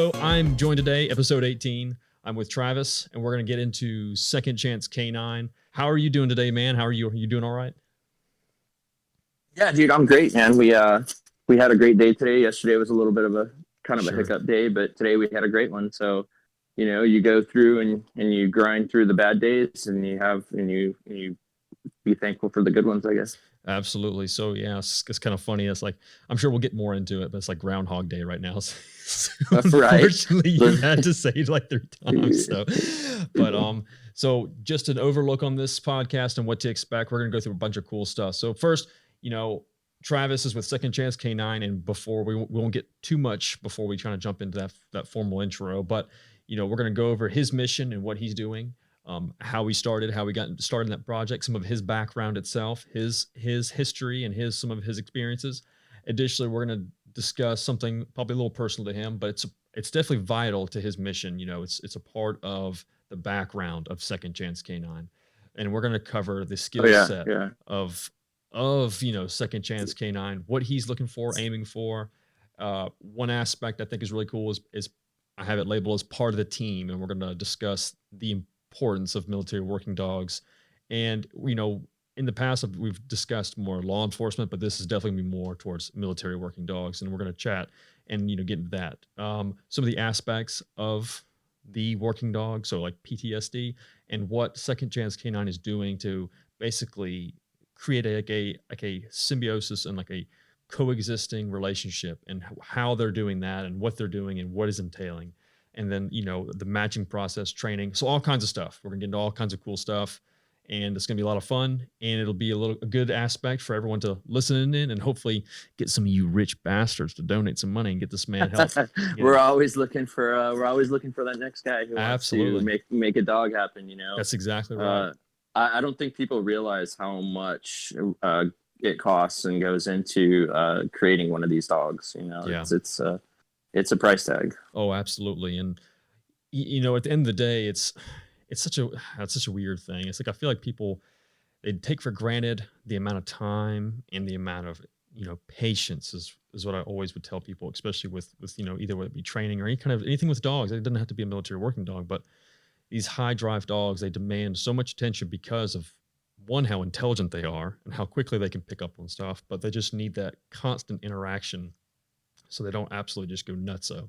So I'm joined today, episode 18. I'm with Travis, and we're going to get into Second Chance K9. How are you doing today, man? How are you? Are you doing all right? Yeah, dude, I'm great, man. We had a great day today. Yesterday was a little bit of a kind of a hiccup day, but today we had a great one. So, you go through and you grind through the bad days, and you be thankful for the good ones, I guess. Absolutely. So yeah, it's kind of funny. It's like, I'm sure we'll get more into it, but it's like Groundhog Day right now. So Right. Unfortunately, you had to say it like 3 times. So just an overlook on this podcast and what to expect. We're going to go through a bunch of cool stuff. So first, Travis is with Second Chance K9, and before we won't get too much before we try to jump into that formal intro, but we're going to go over his mission and what he's doing. How he started, how we got started in that project, some of his background itself, his history, and some of his experiences. Additionally, we're going to discuss something probably a little personal to him, but it's definitely vital to his mission. It's a part of the background of Second Chance K9, and we're going to cover the skill set of Second Chance K9, what he's looking for, aiming for. One aspect I think is really cool is I have it labeled as part of the team, and we're going to discuss the importance of military working dogs. And in the past we've discussed more law enforcement, but this is definitely gonna be more towards military working dogs, and we're going to chat and get into that, some of the aspects of the working dog, so like PTSD, and what Second Chance K9 is doing to basically create a symbiosis and like a coexisting relationship, and how they're doing that and what they're doing and what is entailing. And then, the matching process, training. So all kinds of stuff. We're going to get into all kinds of cool stuff, and it's going to be a lot of fun, and it'll be a good aspect for everyone to listen in, and hopefully get some of you rich bastards to donate some money and get this man help. We're always looking for that next guy who wants to make a dog happen, That's exactly right. I don't think people realize how much it costs and goes into creating one of these dogs. It's a price tag. Oh, absolutely. And at the end of the day, it's such a weird thing. It's like, I feel like people, they take for granted the amount of time and the amount of, patience is what I always would tell people, especially with either whether it be training or anything with dogs. It doesn't have to be a military working dog, but these high drive dogs, they demand so much attention because of, one, how intelligent they are and how quickly they can pick up on stuff, but they just need that constant interaction so they don't absolutely just go nutso.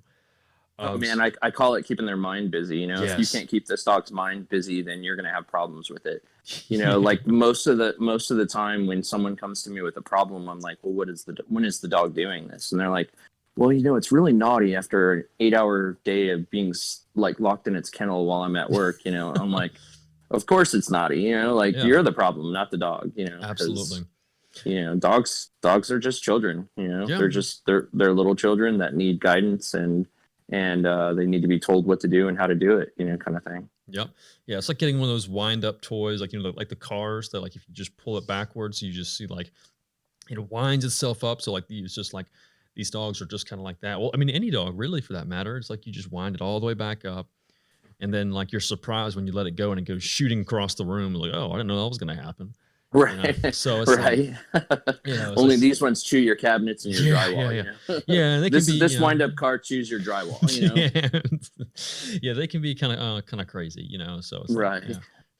Man, I call it keeping their mind busy. If you can't keep this dog's mind busy, then you're going to have problems with it. Like most of the time when someone comes to me with a problem, I'm like, well, when is the dog doing this? And they're like, well, it's really naughty after an 8-hour day of being like locked in its kennel while I'm at work. I'm like, of course it's naughty. You're the problem, not the dog. Absolutely. Dogs are just children. They're little children that need guidance, and they need to be told what to do and how to do it, kind of thing. Yep. Yeah. It's like getting one of those wind up toys, like, like the cars that, like, if you just pull it backwards, you just see like it winds itself up. So like it's just like these dogs are just kind of like that. Well, I mean, any dog really for that matter. It's like you just wind it all the way back up, and then like you're surprised when you let it go and it goes shooting across the room. Like, oh, I didn't know that was going to happen. Right. So it's right. Like, only these ones chew your cabinets and your drywall. Yeah. They this wind-up car chews your drywall. Yeah, they can be kind of crazy. So it's right.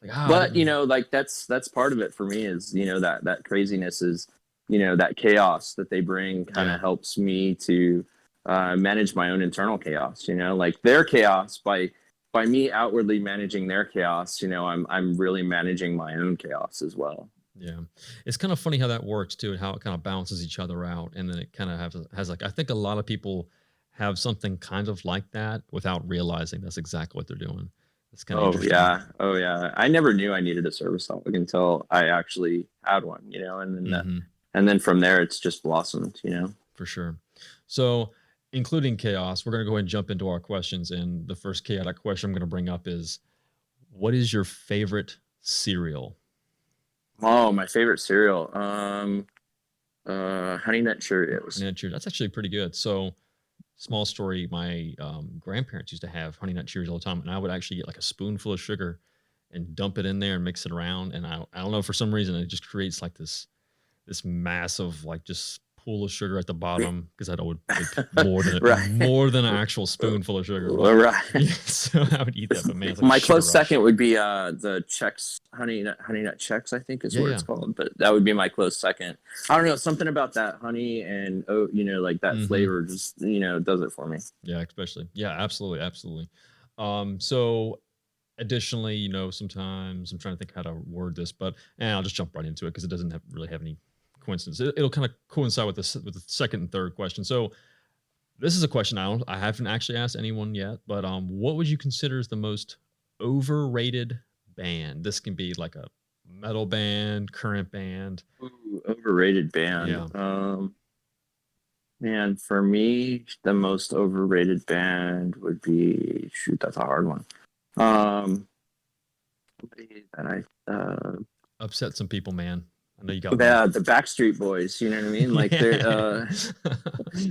Like, but that's part of it for me is that craziness is that chaos that they bring kind of helps me to manage my own internal chaos. Like their chaos by me outwardly managing their chaos. I'm really managing my own chaos as well. Yeah. It's kind of funny how that works too, and how it kind of balances each other out. And then it kind of has like, I think a lot of people have something kind of like that without realizing that's exactly what they're doing. It's kind of interesting. Oh yeah. I never knew I needed a service dog until I actually had one, and then from there it's just blossomed, For sure. So including chaos, we're going to go ahead and jump into our questions. And the first chaotic question I'm going to bring up is, what is your favorite cereal? Oh, my favorite cereal. Honey Nut Cheerios. Honey Nut Cheerios. That's actually pretty good. So, small story, my grandparents used to have Honey Nut Cheerios all the time, and I would actually get like a spoonful of sugar and dump it in there and mix it around. And I don't know, for some reason, it just creates like this massive, like, just pool of sugar at the bottom because I would like Right. more than an actual spoonful of sugar. But, Right. yeah, so I would eat that. But man, it's like My a sugar close rush. second would be the Chex honey nut Chex, I think is what it's called. But that would be my close second. I don't know, something about that honey and like that flavor just does it for me. Yeah, especially. Yeah, absolutely. So additionally, sometimes I'm trying to think how to word this, but I'll just jump right into it because it doesn't really have any coincidence. It'll kind of coincide with the second and third question. So this is a question I haven't actually asked anyone yet, but what would you consider as the most overrated band? This can be like a metal band, current band. Ooh, overrated band. Yeah. Man, for me, the most overrated band would be, shoot, that's a hard one. That upset some people, man. I know you got the Backstreet Boys. You know what I mean? Like they're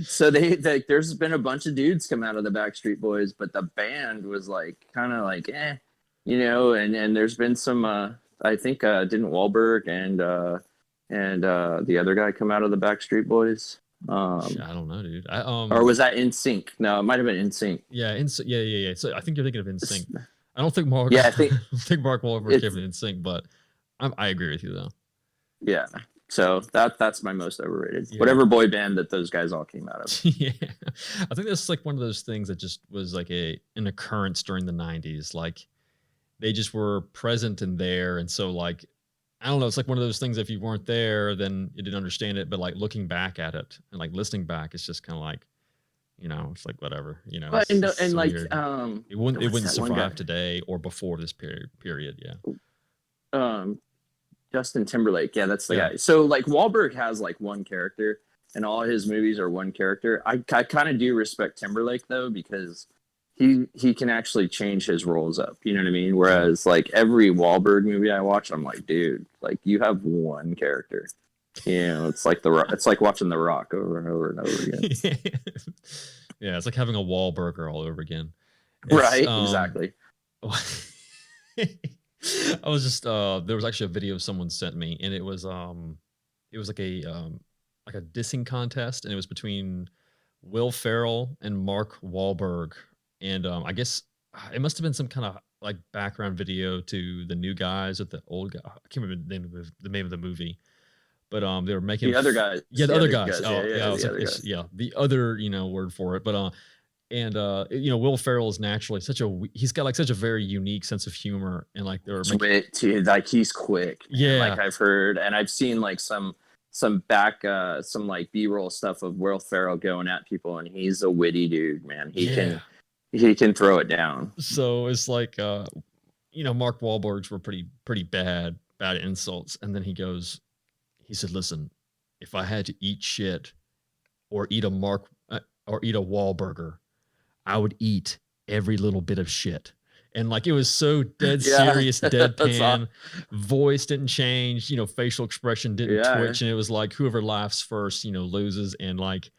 so there's been a bunch of dudes come out of the Backstreet Boys, but the band was like kind of like and there's been some I think didn't Wahlberg and the other guy come out of the Backstreet Boys? I don't know, dude. Or was that NSYNC? No, it might have been NSYNC. Yeah, yeah. So I think you're thinking of NSYNC. I don't think Mark. Yeah, I think Mark Wahlberg came in NSYNC, but I agree with you though. Yeah, so that's my most overrated. Yeah. Whatever boy band that those guys all came out of. Yeah, I think that's like one of those things that just was like an occurrence during the '90s. Like they just were present and there, and so like I don't know. It's like one of those things. If you weren't there, then you didn't understand it. But like looking back at it and like listening back, it's just kind of like, it's like whatever. But, and so like weird. It wouldn't survive today or before this period. Yeah. Justin Timberlake. Yeah, that's the guy. So like Wahlberg has like one character and all his movies are one character. I kind of do respect Timberlake though, because he can actually change his roles up. You know what I mean? Whereas like every Wahlberg movie I watch, I'm like, dude, like you have one character. It's like it's like watching The Rock over and over and over again. Yeah, it's like having a Wahlburger all over again. Right, exactly. I was just there was actually a video someone sent me, and it was like a dissing contest, and it was between Will Ferrell and Mark Wahlberg, and I guess it must have been some kind of like background video to the new guys with the old guy. I can't remember the name of the movie, but they were making the other guys. Yeah, the other guys. The other word for it, but and Will Ferrell is naturally he's got like such a very unique sense of humor, and like like he's quick. Yeah, like I've heard and I've seen like some like B-roll stuff of Will Ferrell going at people, and he's a witty dude, man. He can throw it down. So it's like Mark Wahlberg's were pretty bad insults, and then he said, listen, if I had to eat shit or eat a Wahlburger, I would eat every little bit of shit. And like it was so dead serious, deadpan. Voice didn't change, facial expression didn't twitch, and it was like whoever laughs first, loses. And like,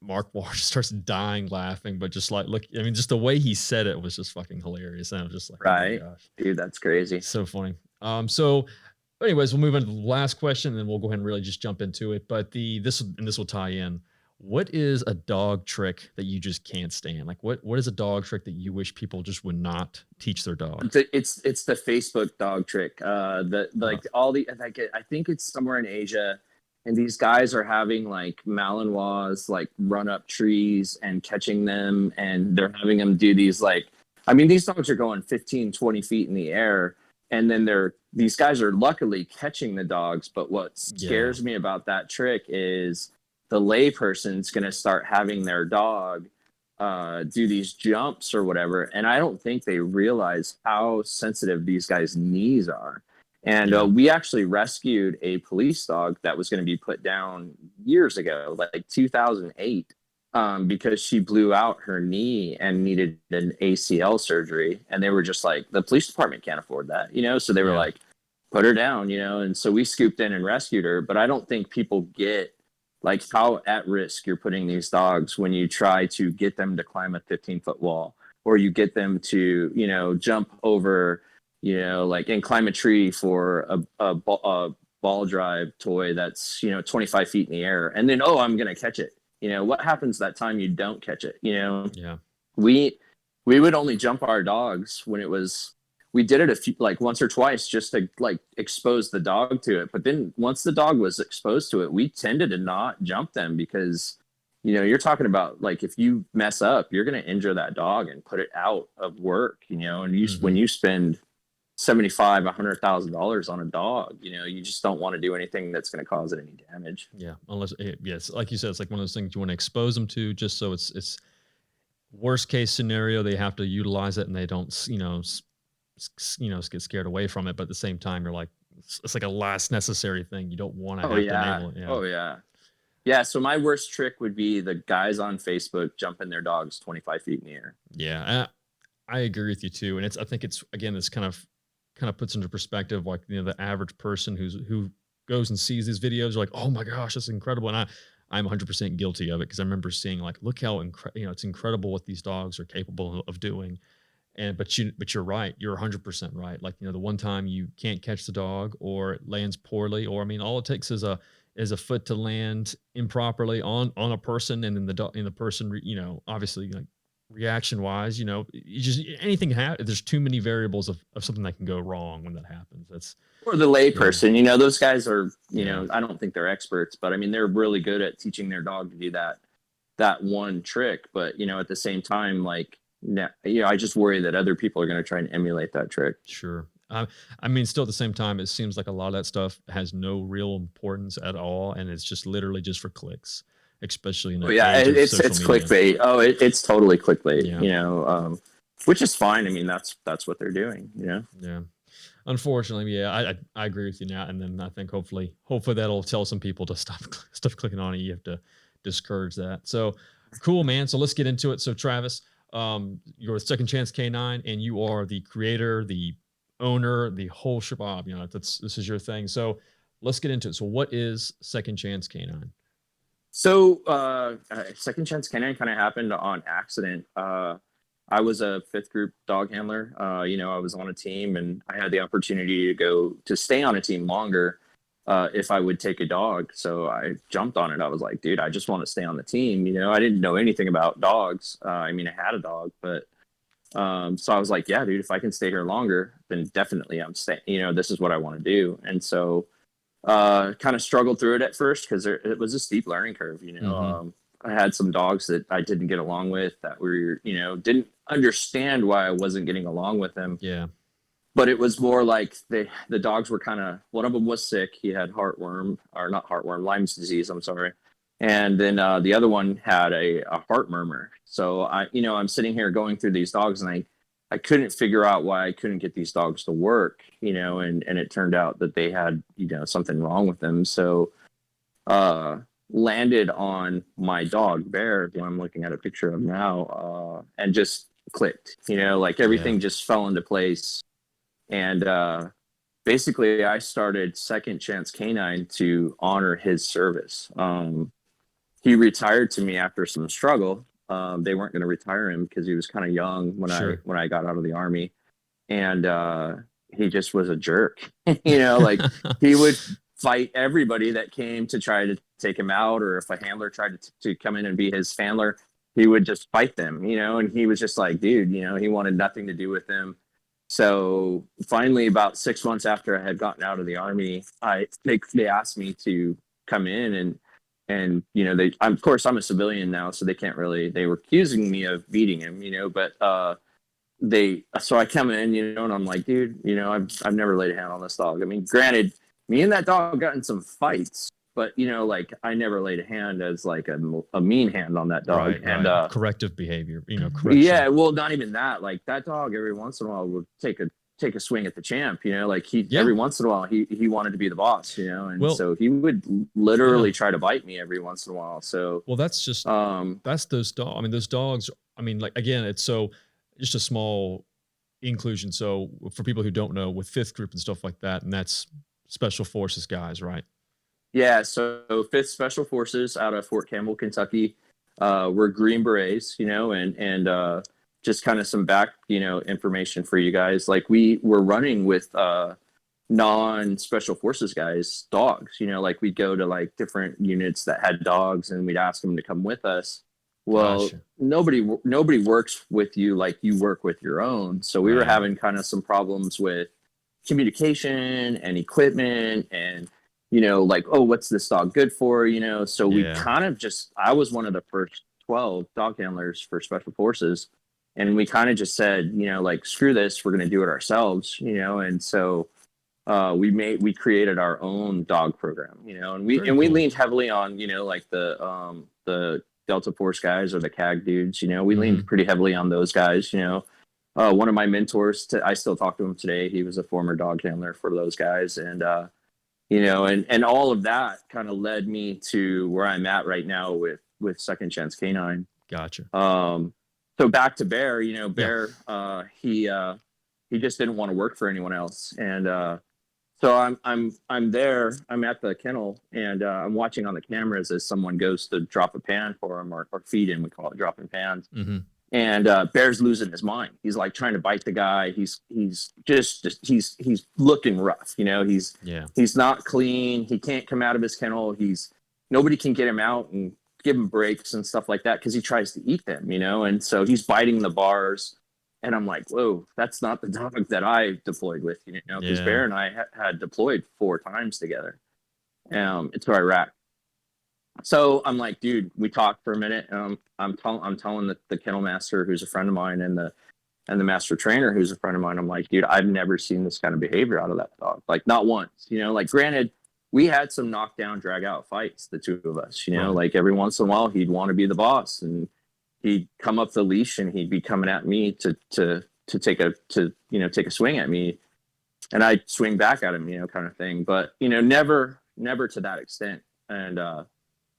Mark Wahlberg starts dying laughing, but just like just the way he said it was just fucking hilarious. And I was just like, right, oh my gosh. Dude, that's crazy, so funny. So anyways, we'll move on to the last question, and then we'll go ahead and really just jump into it. But this will tie in. What is a dog trick that you just can't stand? Like what is a dog trick that you wish people just would not teach their dog? It's the Facebook dog trick. I think it's somewhere in Asia, and these guys are having like Malinois like run up trees and catching them, and they're having them do these these dogs are going 15, 20 feet in the air, and then these guys are luckily catching the dogs. But what scares me about that trick is the layperson's going to start having their dog do these jumps or whatever. And I don't think they realize how sensitive these guys' knees are. And we actually rescued a police dog that was going to be put down years ago, like 2008, because she blew out her knee and needed an ACL surgery. And they were just like, the police department can't afford that, So they were like, put her down, And so we scooped in and rescued her. But I don't think people get like how at risk you're putting these dogs when you try to get them to climb a 15-foot wall, or you get them to, jump over, and climb a tree for a ball drive toy that's, 25 feet in the air, and then, oh, I'm going to catch it. What happens that time you don't catch it? Yeah. We would only jump our dogs when we did it once or twice just to like expose the dog to it. But then once the dog was exposed to it, we tended to not jump them because, you're talking about like, if you mess up, you're going to injure that dog and put it out of work, and when you spend $75,000-$100,000 on a dog, you just don't want to do anything that's going to cause it any damage. Yeah. Unless, yes, like you said, it's like one of those things you want to expose them to, just so it's worst case scenario, they have to utilize it and they don't, get scared away from it. But at the same time, you're like, it's like a last necessary thing. You don't want to have to enable it. Yeah. Oh yeah. Yeah. So my worst trick would be the guys on Facebook jumping their dogs 25 feet in the air. Yeah. I agree with you too. And I think it's, again, this kind of puts into perspective, like, the average person who goes and sees these videos are like, oh my gosh, that's incredible. And I'm 100% guilty of it, because I remember seeing like, look how it's incredible what these dogs are capable of doing. But you're right. You're 100% right. Like, the one time you can't catch the dog or it lands poorly, or, I mean, all it takes is a foot to land improperly on a person, and then the person, obviously, like, reaction wise, you just, anything there's too many variables of something that can go wrong when that happens. That's, or the layperson, those guys are, I don't think they're experts, but I mean, they're really good at teaching their dog to do that one trick. But, at the same time, like, I just worry that other people are going to try and emulate that trick. Sure. I mean, still at the same time, it seems like a lot of that stuff has no real importance at all. And it's just literally just for clicks, especially in the it's clickbait. Oh, it's totally clickbait, which is fine. I mean, that's what they're doing, Yeah. Unfortunately, yeah, I agree with you now. And then I think hopefully that'll tell some people to stop clicking on it. You have to discourage that. So cool, man. So let's get into it. So Travis, you're with Second Chance K9, and you are the creator, the owner, the whole shabab. This is your thing. So let's get into it. So what is Second Chance K9? So Second Chance K9 kind of happened on accident. I was a fifth group dog handler. I was on a team, and I had the opportunity to stay on a team longer if I would take a dog. So I jumped on it. I was like, dude, I just want to stay on the team. I didn't know anything about dogs. I mean, I had a dog, but so I was like, yeah, dude, if I can stay here longer, then definitely I'm staying. This is what I want to do. And so kind of struggled through it at first, because it was a steep learning curve. I had some dogs that I didn't get along with, that were, didn't understand why I wasn't getting along with them. Yeah. But it was more like the dogs were one of them was sick. He had Lyme's disease. I'm sorry. And then the other one had a heart murmur. So I'm sitting here going through these dogs, and I couldn't figure out why I couldn't get these dogs to work, and it turned out that they had, something wrong with them. So landed on my dog Bear, who I'm looking at a picture of now, and just clicked, like everything just fell into place. And basically I started Second Chance K9 to honor his service. He retired to me after some struggle. They weren't going to retire him because he was kind of young when I got out of the Army, and he just was a jerk. Like he would fight everybody that came to try to take him out, or if a handler tried to come in and be his handler, he would just fight them. And he was just like, dude, he wanted nothing to do with them. So finally, about 6 months after I had gotten out of the Army, they asked me to come in, and of course I'm a civilian now, so they can't really, they were accusing me of beating him, but so I come in, and I'm like, dude, I've never laid a hand on this dog. I mean, granted, me and that dog got in some fights, but like I never laid a hand as like a mean hand on that dog. Right, and corrective behavior, correction. Yeah, well, not even that. Like that dog every once in a while would take a swing at the champ, like every once in a while he wanted to be the boss, and so he would literally try to bite me every once in a while. So that's just that's those dogs. I mean, those dogs, I mean, like, again, it's so just a small inclusion. So for people who don't know, with fifth group and stuff like that, and that's special forces guys, right? Yeah, so 5th Special Forces out of Fort Campbell, Kentucky. We're Green Berets, and just kind of some back, information for you guys. Like we were running with non-special forces guys dogs. Like we'd go to like different units that had dogs and we'd ask them to come with us. Well, Gotcha. nobody works with you like you work with your own. So we were having kind of some problems with communication and equipment and like, oh, what's this dog good for? So we kind of I was one of the first 12 dog handlers for special forces, and we kind of just said, like, screw this, we're going to do it ourselves. And so we created our own dog program, and we leaned heavily on, like the Delta Force guys or the CAG dudes. We leaned pretty heavily on those guys. One of my mentors, I still talk to him today. He was a former dog handler for those guys, and and all of that kind of led me to where I'm at right now with Second Chance K9. Gotcha. So back to Bear. Bear, he just didn't want to work for anyone else, and so I'm there. I'm at the kennel, and I'm watching on the cameras as someone goes to drop a pan for him or feed him. We call it dropping pans. Mm-hmm. And Bear's losing his mind. He's like trying to bite the guy. He's looking rough. He's not clean. He can't come out of his kennel. Nobody can get him out and give him breaks and stuff like that because he tries to eat them. And so he's biting the bars. And I'm like, whoa, that's not the dog that I deployed with. Because Bear and I had deployed 4 times together to Iraq. So I'm like, dude, we talked for a minute. I'm telling the kennel master, who's a friend of mine, and the master trainer, who's a friend of mine. I'm like, dude, I've never seen this kind of behavior out of that dog. Like, not once. Like, granted, we had some knockdown, drag out fights, the two of us. Like every once in a while, he'd want to be the boss, and he'd come up the leash, and he'd be coming at me to take a swing at me, and I'd swing back at him, kind of thing. But never to that extent. And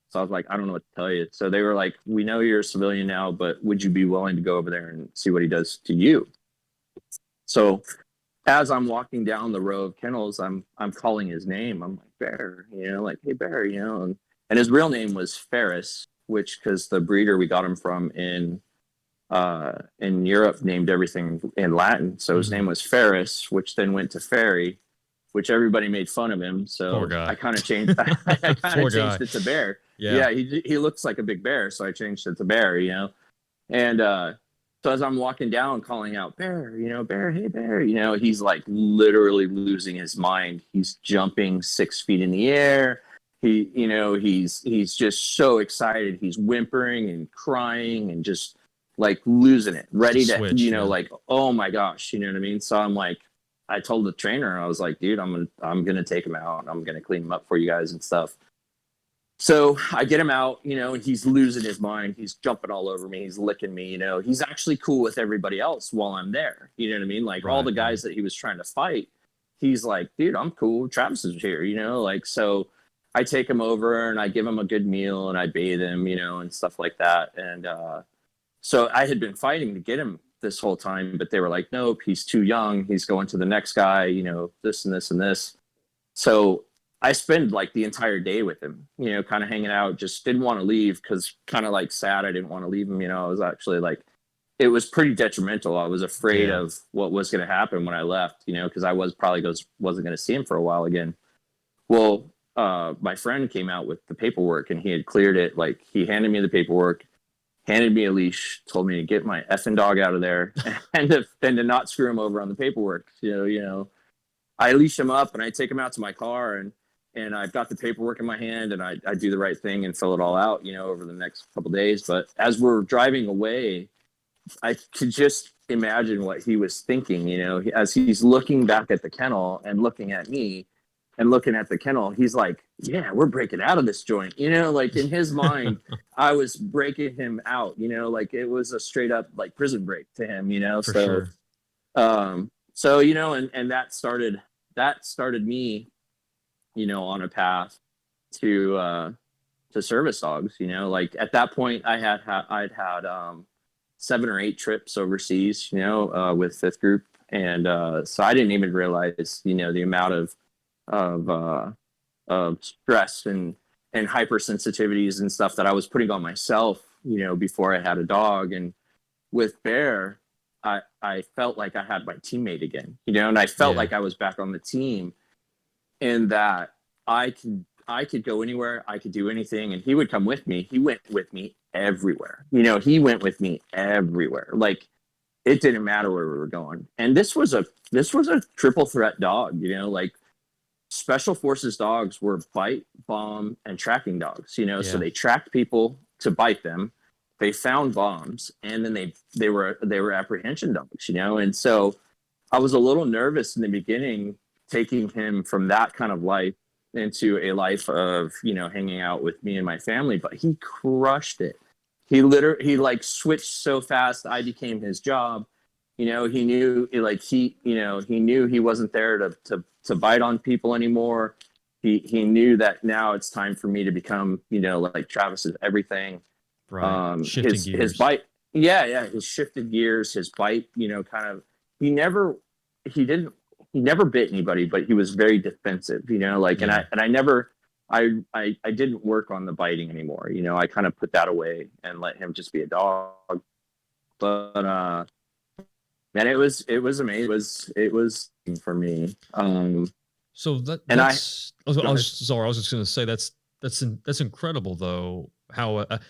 so I was like, I don't know what to tell you. So they were like, we know you're a civilian now, but would you be willing to go over there and see what he does to you? So as I'm walking down the row of kennels, I'm calling his name. I'm like, Bear, like, hey, Bear, and his real name was Ferris, which, because the breeder we got him from in Europe named everything in Latin. So his name was Ferris, which then went to Fairy, which everybody made fun of him. So I kind of changed it to Bear. Yeah, he looks like a big bear, so I changed it to Bear, And so as I'm walking down calling out, Bear, Bear, hey, Bear, he's like literally losing his mind. He's jumping 6 feet in the air. He's just so excited. He's whimpering and crying and just like losing it, ready to switch, like, oh my gosh, you know what I mean? So I'm like, I told the trainer, I was like, dude, I'm gonna take him out. I'm gonna clean him up for you guys and stuff. So I get him out, and he's losing his mind. He's jumping all over me. He's licking me, He's actually cool with everybody else while I'm there. You know what I mean? Like all the guys that he was trying to fight, he's like, dude, I'm cool. Travis is here, like, so I take him over and I give him a good meal and I bathe him, and stuff like that. And so I had been fighting to get him this whole time, but they were like, nope, he's too young. He's going to the next guy, this and this and this. So I spend like the entire day with him, kind of hanging out, just didn't want to leave because kind of like sad. I didn't want to leave him. I was actually like, it was pretty detrimental. I was afraid of what was going to happen when I left, because I wasn't going to see him for a while again. Well, my friend came out with the paperwork and he had cleared it. Like he handed me the paperwork, handed me a leash, told me to get my effing dog out of there and to not screw him over on the paperwork. I leash him up and I take him out to my car and I've got the paperwork in my hand and I do the right thing and fill it all out, over the next couple of days. But as we're driving away, I could just imagine what he was thinking, as he's looking back at the kennel and looking at me and looking at the kennel. He's like, yeah, we're breaking out of this joint, like in his mind, I was breaking him out, like it was a straight up like prison break to him, For sure. So, and that started me, on a path to service dogs, like at that point I'd had 7 or 8 trips overseas, with Fifth Group. And so I didn't even realize, the amount of stress and hypersensitivities and stuff that I was putting on myself, before I had a dog. And with Bear, I felt like I had my teammate again, and I felt like I was back on the team, and that I could go anywhere, I could do anything, and he would come with me. He went with me everywhere. He went with me everywhere. Like, it didn't matter where we were going. And this was a triple threat dog, like special forces dogs were bite, bomb, and tracking dogs, so they tracked people to bite them. They found bombs, and then they were apprehension dogs, and so I was a little nervous in the beginning, taking him from that kind of life into a life of, hanging out with me and my family, but he crushed it. He like switched so fast. I became his job. He knew he knew he wasn't there to bite on people anymore. He knew that now it's time for me to become, like Travis's everything. Right. His bite. Yeah. His shifted gears, his bite, kind of, he never bit anybody, but he was very defensive, and I didn't work on the biting anymore. I kind of put that away and let him just be a dog. But, man, it was amazing. It was for me. So I was just going to say that's incredible though. How a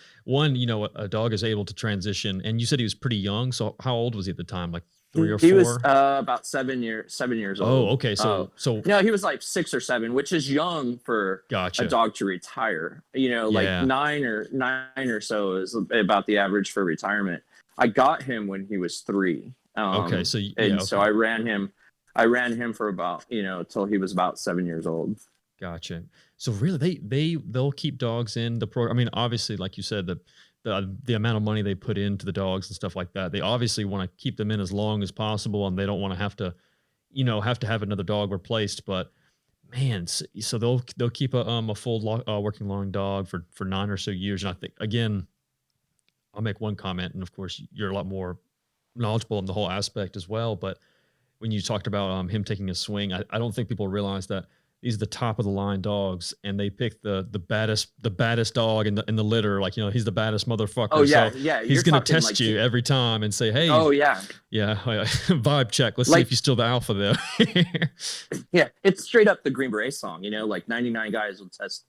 dog is able to transition, and you said he was pretty young. So how old was he at the time? Like 3 or 4? He was about 7 years old. Oh, okay. So no, he was like 6 or 7, which is young for a dog to retire. Like 9 or so is about the average for retirement. I got him when he was 3. Okay, so I ran him for about till he was about 7 years old. Gotcha. So really, they'll keep dogs in the program. I mean, obviously, like you said, the amount of money they put into the dogs and stuff like that, they obviously want to keep them in as long as possible, and they don't want to have to have another dog replaced. But man, so they'll keep a full working long dog for 9 or so years. And I think, again, I'll make one comment, and of course, you're a lot more knowledgeable in the whole aspect as well. But when you talked about him taking a swing, I don't think people realize that these are the top of the line dogs, and they pick the baddest dog in the litter. Like, he's the baddest motherfucker. Oh yeah, so yeah. He's going to test you every time and say, hey. Oh yeah. Yeah. Vibe check. Let's see if you're still the alpha there. Yeah. It's straight up the Green Beret song, like 99 guys will test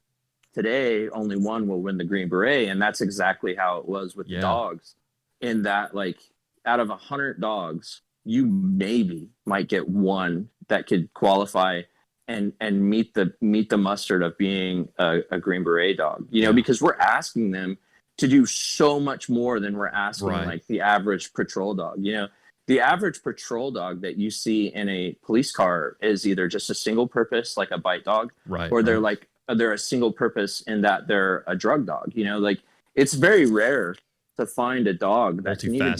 today. Only one will win the Green Beret. And that's exactly how it was with the dogs, in that, like, out of 100 dogs, you maybe might get one that could qualify and meet the mustard of being a Green Beret dog, because we're asking them to do so much more than we're asking like the average patrol dog. The average patrol dog that you see in a police car is either just a single purpose, like a bite dog, or they're a single purpose in that they're a drug dog. Like, it's very rare to find a dog that can even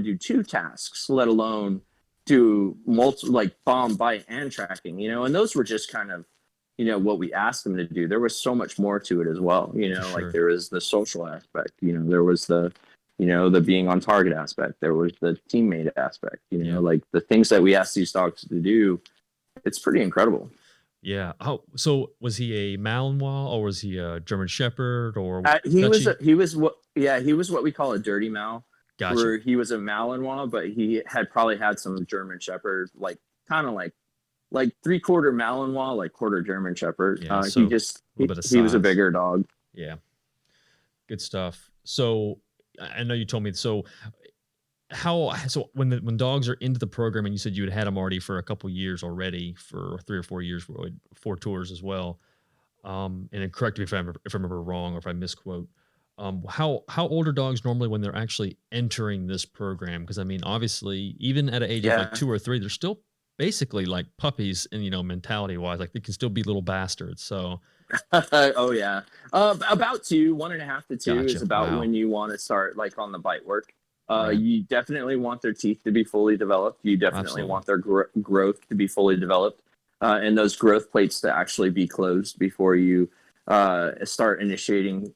do two tasks, let alone do multiple, like bomb, bite, and tracking, and those were just kind of, what we asked them to do. There was so much more to it as well, like there was the social aspect, there was the, the being on target aspect, there was the teammate aspect, like the things that we asked these dogs to do. It's pretty incredible. Yeah. So was he a Malinois, or was he a German Shepherd, or he was what we call a dirty Mal. Gotcha. Where he was a Malinois, but he had probably had some German Shepherd, like kind of like 3/4 Malinois, like quarter German Shepherd. Yeah, he was a bigger dog. Yeah, good stuff. So I know you told me. So when dogs are into the program, and you said you had them already for a couple years already, for 3 or 4 years, 4 tours as well. And correct me if I remember wrong, or if I misquote. How old are dogs normally when they're actually entering this program? Because I mean, obviously, even at an age of like 2 or 3, they're still basically like puppies, and mentality wise, like they can still be little bastards. So, oh yeah, about 2, 1.5 to 2 is about when you want to start like on the bite work. You definitely want their teeth to be fully developed. You definitely want their growth to be fully developed, and those growth plates to actually be closed before you start initiating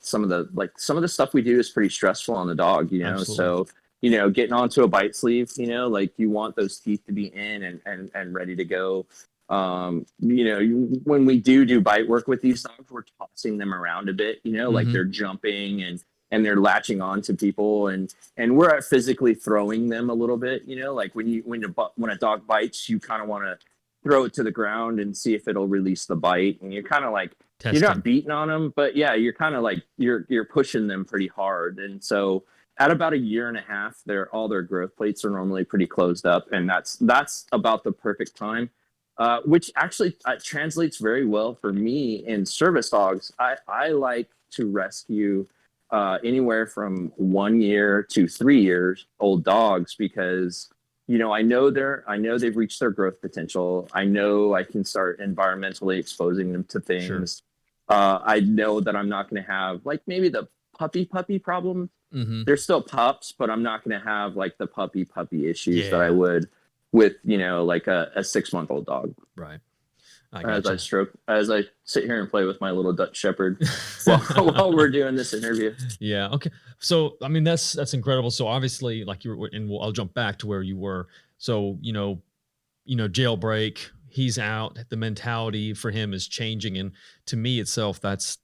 some of the stuff we do is pretty stressful on the dog, so getting onto a bite sleeve, like you want those teeth to be in and ready to go. When we do bite work with these dogs, we're tossing them around a bit, like they're jumping and and they're latching on to people, and we're at physically throwing them a little bit, you know, like when a dog bites, you kind of want to throw it to the ground and see if it'll release the bite, and you're kind of like Testing. you're not beating on them, but yeah, you're kind of like you're pushing them pretty hard. And so at about 1.5 years, all their growth plates are normally pretty closed up, and that's about the perfect time, which actually translates very well for me in service dogs. I like to rescue anywhere from 1 year to 3 years old dogs, because you know, I know they've reached their growth potential. I know I can start environmentally exposing them to things. Sure. I know that I'm not going to have like maybe the puppy problem. Mm-hmm. They're still pups, but I'm not going to have like the puppy issues that I would with, you know, like a 6-month-old dog. Right. As I sit here and play with my little Dutch Shepherd while we're doing this interview. Yeah. Okay. So, I mean, that's incredible. So obviously, like you were, and I'll jump back to where you were. So, you know, jailbreak, he's out. The mentality for him is changing. And to me itself, that's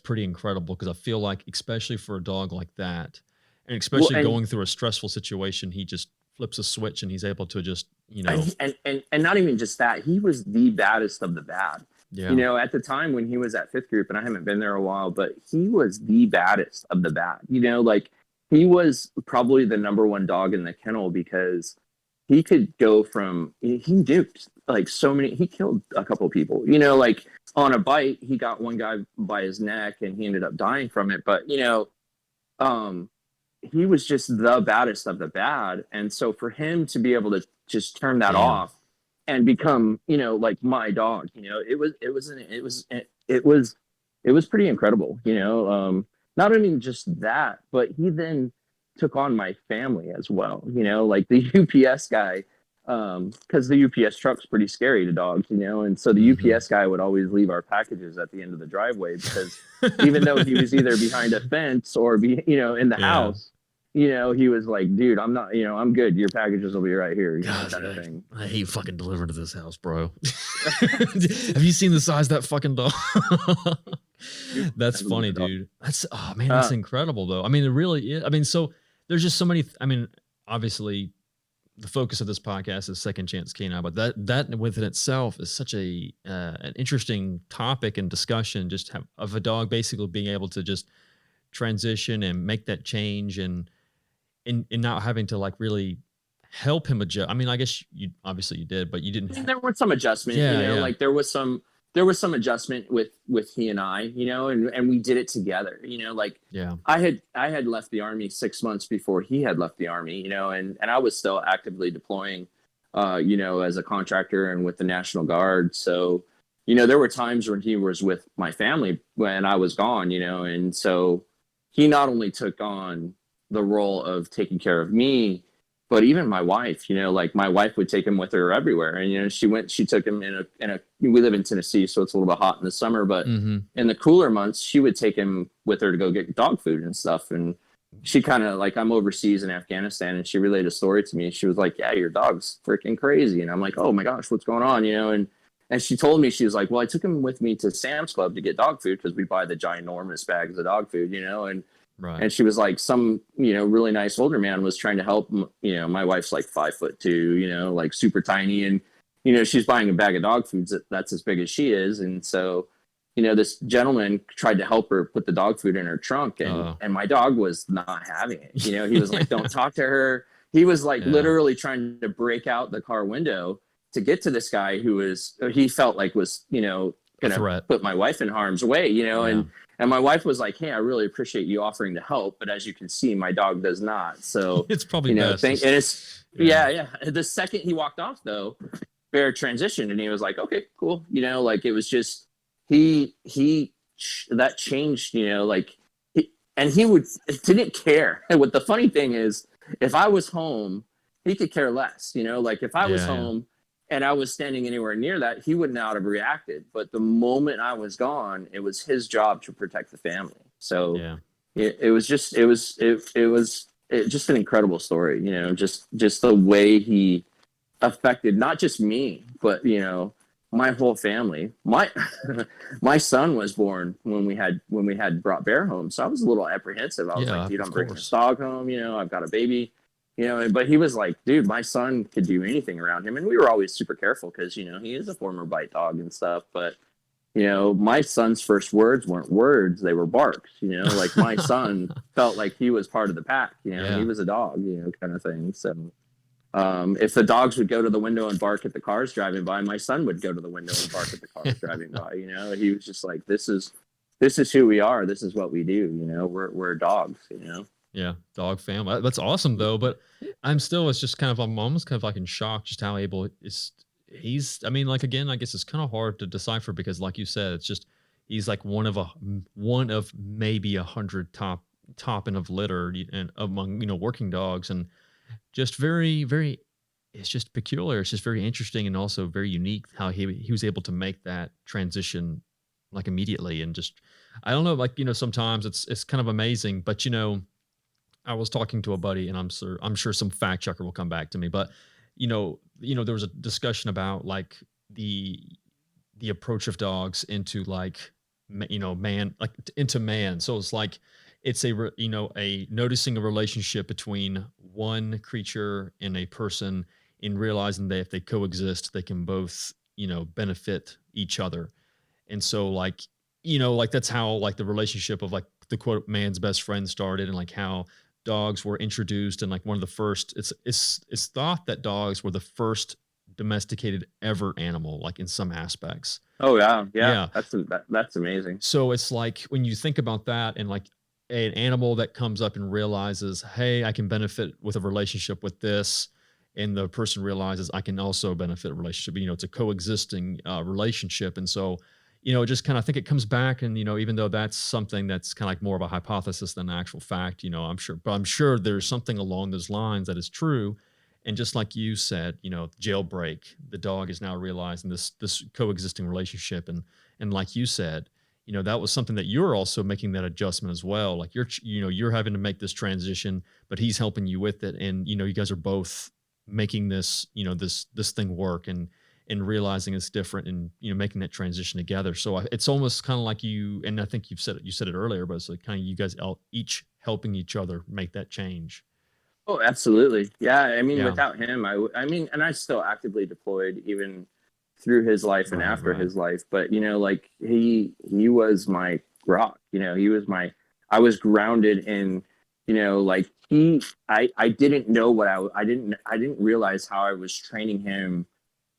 pretty incredible, because I feel like, especially for a dog like that, and especially going through a stressful situation, he just flips a switch and he's able to just, you know, and not even just that, he was the baddest of the bad. Yeah. You know, at the time when he was at 5th group, and I haven't been there a while, but he was the baddest of the bad. You know, like he was probably the number 1 dog in the kennel, because he could go from, he duped like so many, he killed a couple of people, you know, like on a bite, he got one guy by his neck and he ended up dying from it. But, you know, he was just the baddest of the bad. And so for him to be able to just turn that off and become, you know, like my dog, you know, it was pretty incredible, you know. Not only just that, but he then took on my family as well, you know, like the UPS guy, because the UPS truck's pretty scary to dogs, you know, and so the UPS guy would always leave our packages at the end of the driveway, because even though he was either behind a fence or in the house, you know, he was like, dude, I'm not, you know, I'm good. Your packages will be right here. You know, kind of thing. I hate fucking delivering to this house, bro. Have you seen the size of that fucking dog? That's funny, dude. That's incredible though. I mean, it really is. I mean, so there's just so many, I mean, obviously the focus of this podcast is Second Chance K9, but that within itself is such an interesting topic and discussion, just of a dog basically being able to just transition and make that change, and not having to like really help him adjust. I mean, I guess you did, but you didn't. There was some adjustment, like there was some adjustment with he and I, you know, and we did it together, you know, like I had left the Army 6 months before he had left the Army, you know, and I was still actively deploying, you know, as a contractor and with the National Guard. So, you know, there were times when he was with my family when I was gone, you know, and so he not only took on the role of taking care of me, but even my wife, you know, like my wife would take him with her everywhere. And, you know, she took him we live in Tennessee, so it's a little bit hot in the summer, but in the cooler months, she would take him with her to go get dog food and stuff. And she kind of like, I'm overseas in Afghanistan, and she relayed a story to me. She was like, yeah, your dog's freaking crazy. And I'm like, oh my gosh, what's going on? You know? And she told me, she was like, well, I took him with me to Sam's Club to get dog food, because we buy the ginormous bags of dog food, you know, and she was like, some, you know, really nice older man was trying to help, you know, my wife's like 5'2", you know, like super tiny. And, you know, she's buying a bag of dog foods that's as big as she is. And so, you know, this gentleman tried to help her put the dog food in her trunk, and my dog was not having it. You know, he was like, don't talk to her. He was like literally trying to break out the car window to get to this guy who he felt like was, you know, gonna put my wife in harm's way, you know, and my wife was like, hey, I really appreciate you offering to help, but as you can see, my dog does not. So it's probably, you know, and it's the second he walked off though, Bear transitioned, and he was like, okay, cool, you know, like it was just that changed, you know, like he didn't care. And what the funny thing is, if I was home, he could care less, you know, like if I was home and I was standing anywhere near that, he would not have reacted. But the moment I was gone, it was his job to protect the family. So it was just an incredible story, you know, just the way he affected not just me, but, you know, my whole family, my son was born when we had brought Bear home. So I was a little apprehensive. I was like, dude, I'm bringing this dog home. I've got a baby. But he was like, dude, my son could do anything around him. And we were always super careful because, he is a former bite dog and stuff. But, my son's first words weren't words, they were barks, like my son felt like he was part of the pack, he was a dog, kind of thing. So if the dogs would go to the window and bark at the cars driving by, my son would go to the window and bark at the cars driving by. He was just like, this is who we are. This is what we do. We're dogs. Yeah, dog family. That's awesome though. But I'm almost kind of like in shock just how able he's. I mean, like again, I guess it's kind of hard to decipher because, like you said, it's just he's like one of maybe 100 top end of litter and among working dogs and. Just very, very, it's just peculiar. It's just very interesting and also very unique how he was able to make that transition like immediately. And just, I don't know, like, sometimes it's kind of amazing, but I was talking to a buddy and I'm sure some fact checker will come back to me, but there was a discussion about like the approach of dogs into like, man, like into man. So it's like, it's a noticing a relationship between one creature and a person in realizing that if they coexist, they can both, benefit each other. And so like, like that's how like the relationship of like the quote man's best friend started and like how dogs were introduced and like one of the first, it's thought that dogs were the first domesticated ever animal, like in some aspects. Oh yeah. That's amazing. So it's like when you think about that and like an animal that comes up and realizes, hey, I can benefit with a relationship with this. And the person realizes I can also benefit a relationship, it's a coexisting relationship. And so, just kind of think it comes back and, even though that's something that's kind of like more of a hypothesis than actual fact, I'm sure there's something along those lines that is true. And just like you said, jailbreak, the dog is now realizing this coexisting relationship. And like you said, that was something that you're also making that adjustment as well. Like you're having to make this transition, but he's helping you with it. And, you guys are both making this, this thing work and realizing it's different and, making that transition together. So it's almost kind of like you, and I think you said it earlier, but it's like kind of you guys each helping each other make that change. Oh, absolutely. Yeah. I mean, without him, and I still actively deployed even through his life and after his life, but like he was my rock, I was grounded in, like I didn't know I didn't realize how I was training him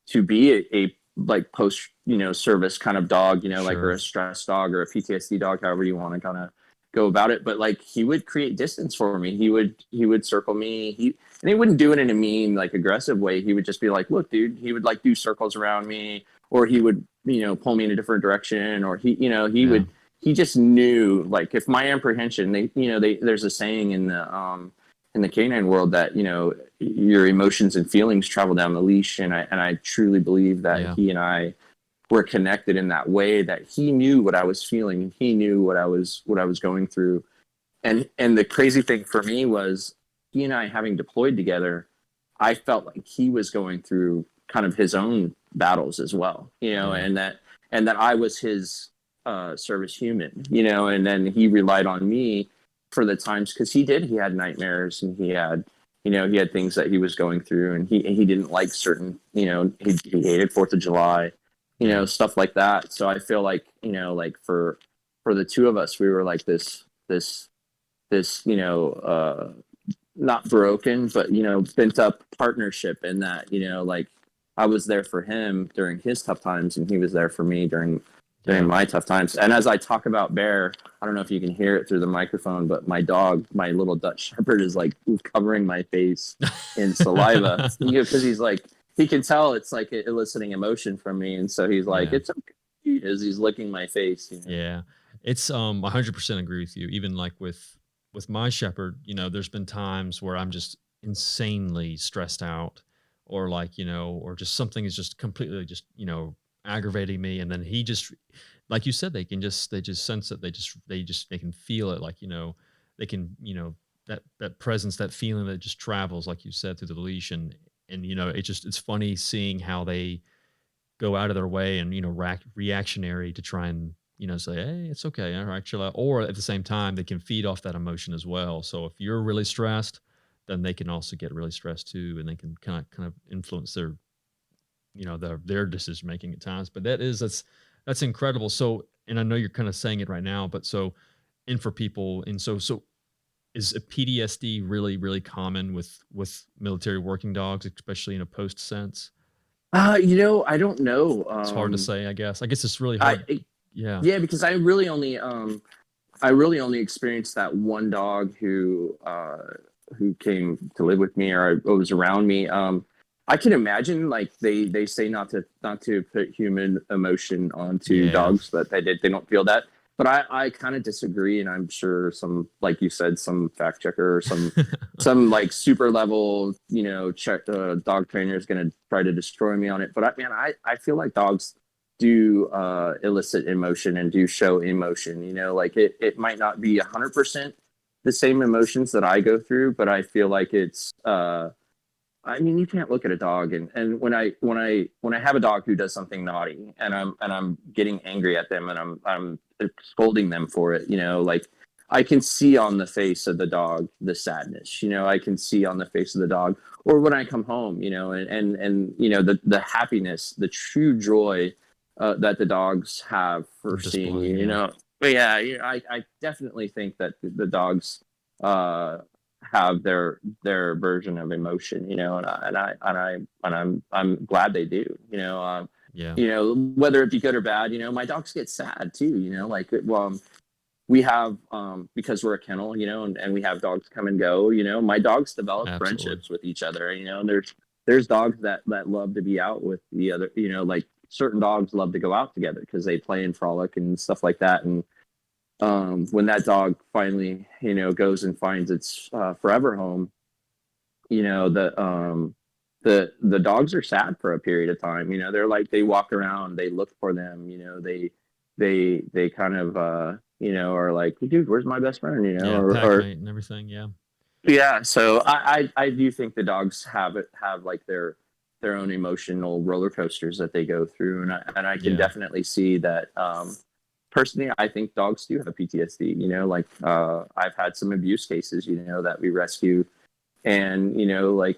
to be a like post, service kind of dog, sure. Like, or a stress dog or a PTSD dog, however you want to kind of go about it. But like, he would create distance for me. He would circle me. And he wouldn't do it in a mean, like aggressive way. He would just be like, look, dude, he would like do circles around me, or he would, pull me in a different direction, or he just knew, like, if my apprehension, there's a saying in the canine world that, your emotions and feelings travel down the leash. And I truly believe that he and I were connected in that way, that he knew what I was feeling and he knew what I was going through. And the crazy thing for me was, he and I having deployed together, I felt like he was going through kind of his own battles as well, and that I was his service human, and then he relied on me for the times, because he had nightmares and he had things that he was going through, and he didn't like certain, he hated 4th of July, stuff like that. So I feel like, like for the two of us, we were like this, not broken, but, bent up partnership in that, like I was there for him during his tough times and he was there for me during my tough times. And as I talk about Bear, I don't know if you can hear it through the microphone, but my dog, my little Dutch Shepherd, is like covering my face in saliva, because he's like, he can tell it's like eliciting emotion from me. And so he's like, it's okay, as he's licking my face. Yeah. It's 100% agree with you. Even like with my Shepherd, there's been times where I'm just insanely stressed out, or like, or just something is just completely just, aggravating me. And then he just, like you said, they just sense it. They can feel it. Like, they can, that presence, that feeling that just travels, like you said, through the leash. And, it's funny seeing how they go out of their way and, reactionary to try and, say, hey, it's okay. All right, chill out. Or at the same time, they can feed off that emotion as well. So if you're really stressed, then they can also get really stressed too. And they can kind of influence their, their decision making at times. But that's incredible. So, and I know you're kind of saying it right now, but and for people, and so is a PTSD really, really common with military working dogs, especially in a post sense? I don't know. It's hard to say, I guess. I guess it's really hard. Yeah, because I really only experienced that one dog who came to live with me or was around me. I can imagine, like, they say not to put human emotion onto dogs, but they don't feel that. But I kind of disagree, and I'm sure some, like you said, some fact checker or some like super level, dog trainer is going to try to destroy me on it. But I feel like dogs do elicit emotion and do show emotion. Like it might not be 100% the same emotions that I go through, but I feel like it's. You can't look at a dog and when I have a dog who does something naughty and I'm getting angry at them and I'm scolding them for it, like I can see on the face of the dog the sadness, I can see on the face of the dog, or when I come home, and the happiness, the true joy that the dogs have for seeing you, But I definitely think that the dogs have their version of emotion, and I'm glad they do, whether it be good or bad, my dogs get sad too, we have because we're a kennel, and we have dogs come and go, my dogs develop friendships with each other, there's dogs that love to be out with the other, like certain dogs love to go out together because they play and frolic and stuff like that. And when that dog finally, goes and finds its forever home, the dogs are sad for a period of time. They're like, they walk around, they look for them, they kind of, are like, dude, where's my best friend? Or and everything. Yeah. Yeah. So I do think the dogs have like their own emotional roller coasters that they go through. And I can definitely see that, personally, I think dogs do have PTSD, I've had some abuse cases, that we rescue. And,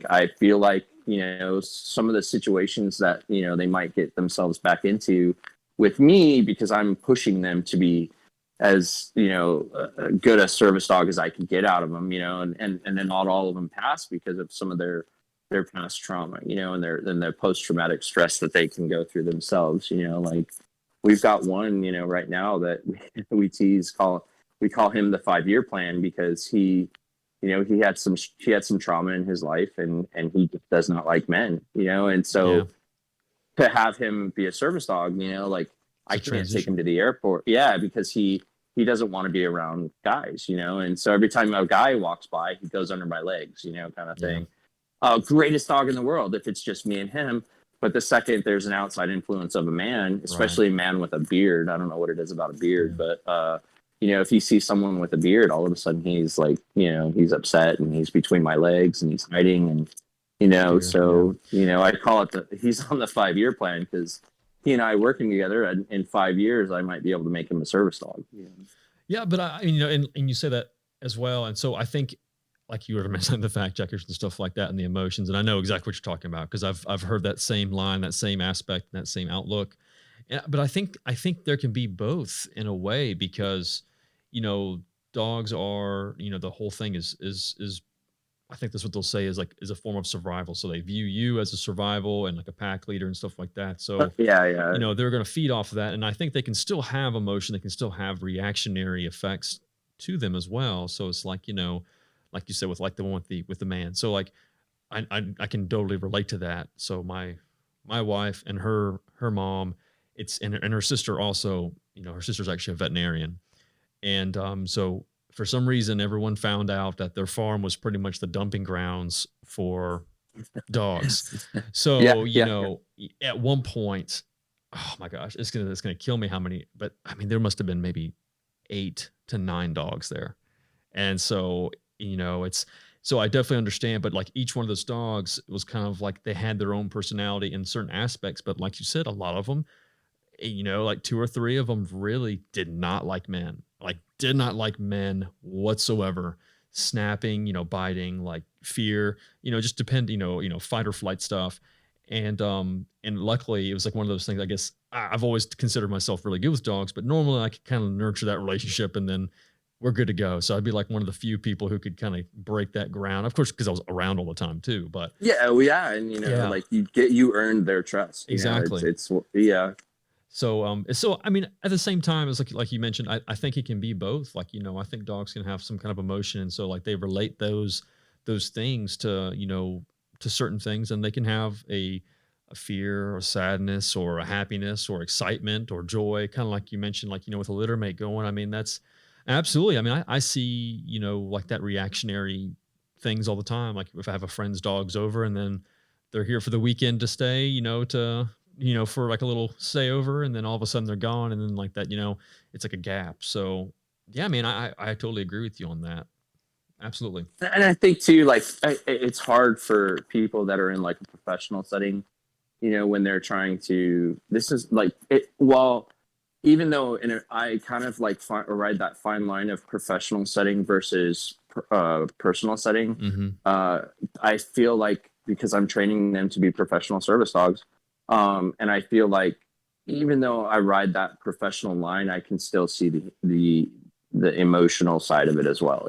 I feel like, some of the situations that, they might get themselves back into with me because I'm pushing them to be as, good a service dog as I could get out of them, and then not all of them pass because of some of their past trauma, and their post-traumatic stress that they can go through themselves, like, we've got one, right now that we we call him the 5-year plan because he had some trauma in his life and he just does not like men, and so to have him be a service dog, like I can't take him to the airport. Yeah. Because he doesn't want to be around guys, and so every time a guy walks by, he goes under my legs, kind of thing. Greatest dog in the world if it's just me and him. But the second there's an outside influence of a man, especially a man with a beard, I don't know what it is about a beard, but, if he sees someone with a beard, all of a sudden he's like, he's upset and he's between my legs and he's hiding. And, I call it he's on the 5-year plan because he and I working together, and in 5 years, I might be able to make him a service dog. Yeah. But and you say that as well. And so I think, like you were mentioning the fact checkers and stuff like that and the emotions. And I know exactly what you're talking about because I've heard that same line, that same aspect, that same outlook. But I think there can be both in a way because, dogs are, the whole thing is I think that's what they'll say is a form of survival. So they view you as a survival and like a pack leader and stuff like that. So they're going to feed off of that. And I think they can still have emotion. They can still have reactionary effects to them as well. So it's like, like you said, with like the one with the man. So like, I can totally relate to that. So my wife and her mom, and her sister also, her sister's actually a veterinarian. And so for some reason, everyone found out that their farm was pretty much the dumping grounds for dogs. So, at one point, oh my gosh, it's gonna kill me how many, but I mean, there must have been maybe 8 to 9 dogs there. And so, So I definitely understand, but like each one of those dogs was kind of like they had their own personality in certain aspects. But like you said, a lot of them, like 2 or 3 of them really did not like men, like did not like men whatsoever. Snapping, biting, like fear, just depend, fight or flight stuff. And luckily it was like one of those things, I guess I've always considered myself really good with dogs, but normally I could kind of nurture that relationship and then we're good to go. So I'd be like one of the few people who could kind of break that ground, of course, because I was around all the time too. But yeah, well, yeah, and like you earned their trust. Exactly. It's yeah. So I mean, at the same time, as like you mentioned, I think it can be both. Like, I think dogs can have some kind of emotion, and so like they relate those things to to certain things, and they can have a fear or sadness or a happiness or excitement or joy, kind of like you mentioned, like with a litter mate going. I mean, that's absolutely. I mean, I see like that reactionary things all the time. Like if I have a friend's dogs over, and then they're here for the weekend to stay, for like a little stay over, and then all of a sudden they're gone, and then like that, it's like a gap. So yeah, I mean, I totally agree with you on that. Absolutely. And I think too, like it's hard for people that are in like a professional setting, when they're trying to. This is like it. Well, even though I kind of like ride that fine line of professional setting versus personal setting. Mm-hmm. I feel like because I'm training them to be professional service dogs. And I feel like even though I ride that professional line, I can still see the emotional side of it as well,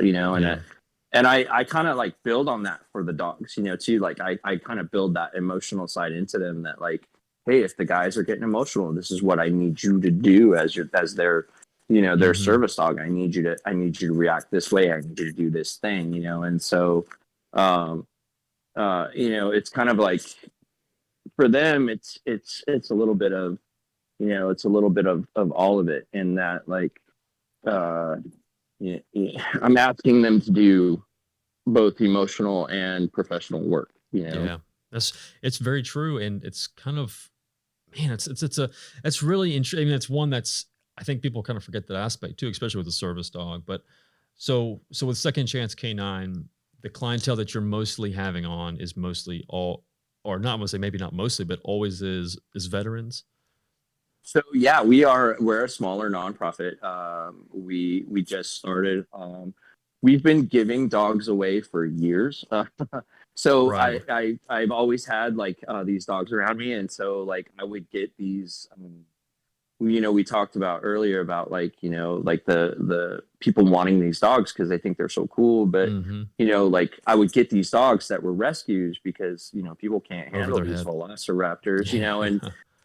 and I kind of like build on that for the dogs, too. Like I kind of build that emotional side into them, that like, hey, if the guys are getting emotional, this is what I need you to do as their their service dog. I need you to react this way. I need you to do this thing, and so it's kind of like, for them, it's a little bit of, it's a little bit of all of it, in that like, I'm asking them to do both emotional and professional work. Yeah, it's very true, and it's kind of, man, it's really interesting. I mean, it's one that's, I think people kind of forget that aspect too, especially with a service dog. But so with Second Chance K9, the clientele that you're mostly having on is mostly all, or not mostly, maybe not mostly, but always is veterans. So yeah, we're a smaller nonprofit. We just started. We've been giving dogs away for years. So Right. I've always had like these dogs around me, and so like I would get these. We talked about earlier about like like the people wanting these dogs because they think they're so cool, but like I would get these dogs that were rescues because people can't handle these velociraptors,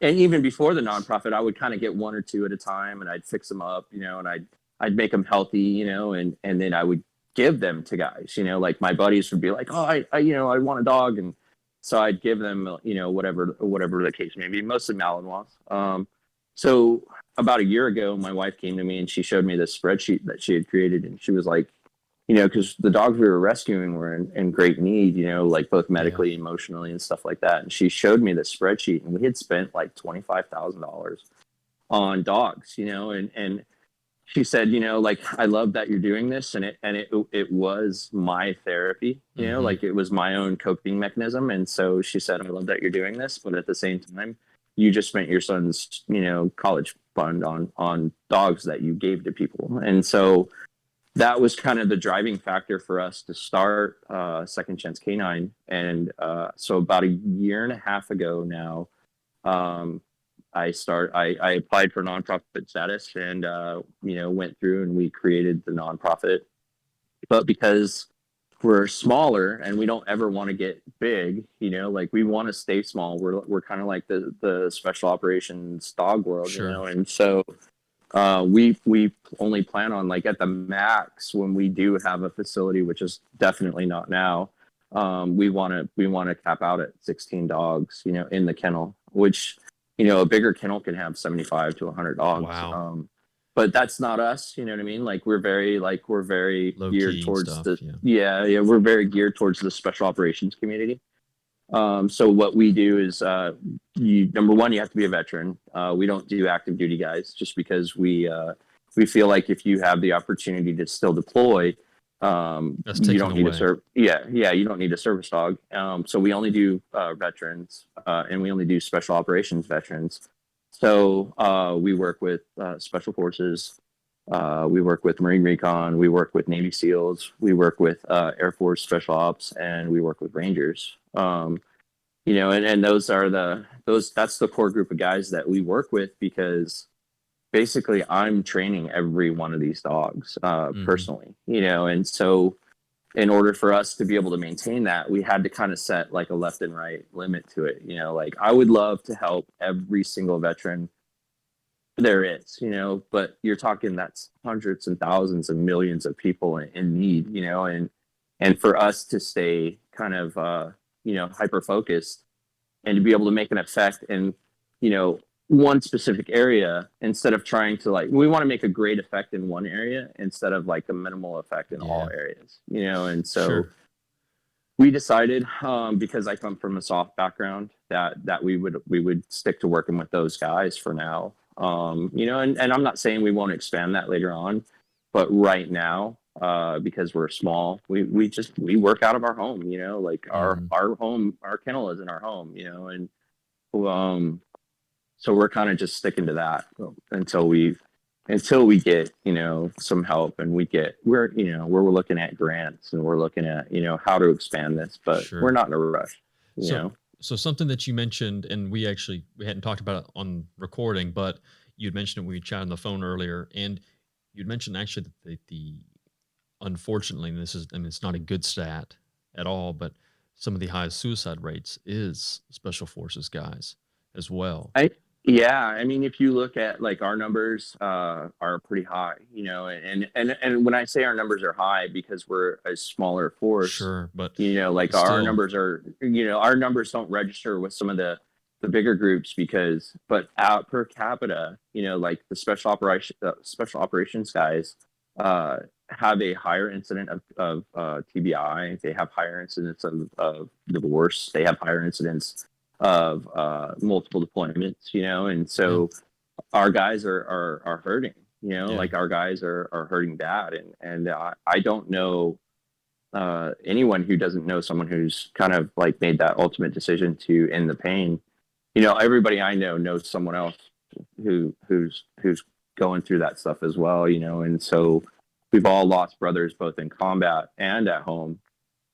and even before the nonprofit, I would kind of get 1 or 2 at a time, and I'd fix them up, and I'd make them healthy, and then I would give them to guys, like my buddies would be like, oh, I want a dog, and so I'd give them whatever the case may be, mostly Malinois. So about a year ago, my wife came to me and she showed me this spreadsheet that she had created, and she was like, because the dogs we were rescuing were in great need, like both medically, emotionally, and stuff like that. And she showed me this spreadsheet, and we had spent like $25,000 on dogs, and she said, like, I love that you're doing this. And it was my therapy, like it was my own coping mechanism. And so she said, I love that you're doing this, but at the same time, you just spent your son's, college fund on dogs that you gave to people. And so that was kind of the driving factor for us to start Second Chance K9. And so about a year and a half ago now, I applied for nonprofit status, and went through, and we created the nonprofit. But because we're smaller and we don't ever want to get big, like we want to stay small. We're kind of like the special operations dog world, and so we only plan on, like, at the max, when we do have a facility, which is definitely not now, we want to cap out at 16 dogs, in the kennel, which a bigger kennel can have 75 to 100 dogs. Wow. But that's not us, you know what I mean? Like we're very geared towards stuff, we're very geared towards the special operations community. So what we do is, number one, you have to be a veteran. We don't do active duty guys, just because we feel like if you have the opportunity to still deploy, You don't need you don't need a service dog. So we only do veterans, and we only do special operations veterans. So we work with special forces, we work with Marine Recon, we work with Navy SEALs, we work with Air Force Special Ops, and we work with Rangers. And that's the core group of guys that we work with, because basically I'm training every one of these dogs personally, and so in order for us to be able to maintain that, we had to kind of set like a left and right limit to it. Like I would love to help every single veteran there is, but you're talking that's hundreds and thousands and millions of people in need, and for us to stay kind of, hyper focused and to be able to make an effect in, one specific area, instead of trying to we want to make a great effect in one area instead of like a minimal effect in all areas, and so we decided, because I come from a SOF background, that we would stick to working with those guys for now. And I'm not saying we won't expand that later on, but right now, because we're small, we work out of our home, our home, our kennel is in our home, and so we're kind of just sticking to that until we get, some help, and we're looking at grants, and we're looking at, how to expand this, but we're not in a rush, So something that you mentioned, and we hadn't talked about it on recording, but you'd mentioned it when we chatted on the phone earlier, and you'd mentioned actually that the unfortunately, and it's not a good stat at all, but some of the highest suicide rates is special forces guys as well. I mean, if you look at our numbers are pretty high, and when I say our numbers are high, because we're a smaller force, but our numbers are, our numbers don't register with some of the bigger groups, but out per capita, the special operations guys have a higher incident of TBI. They have higher incidents of divorce. They have higher incidents of multiple deployments, and so our guys are hurting, our guys are hurting bad, and I don't know anyone who doesn't know someone who's kind of made that ultimate decision to end the pain. Everybody I know knows someone else who's going through that stuff as well, and so we've all lost brothers both in combat and at home.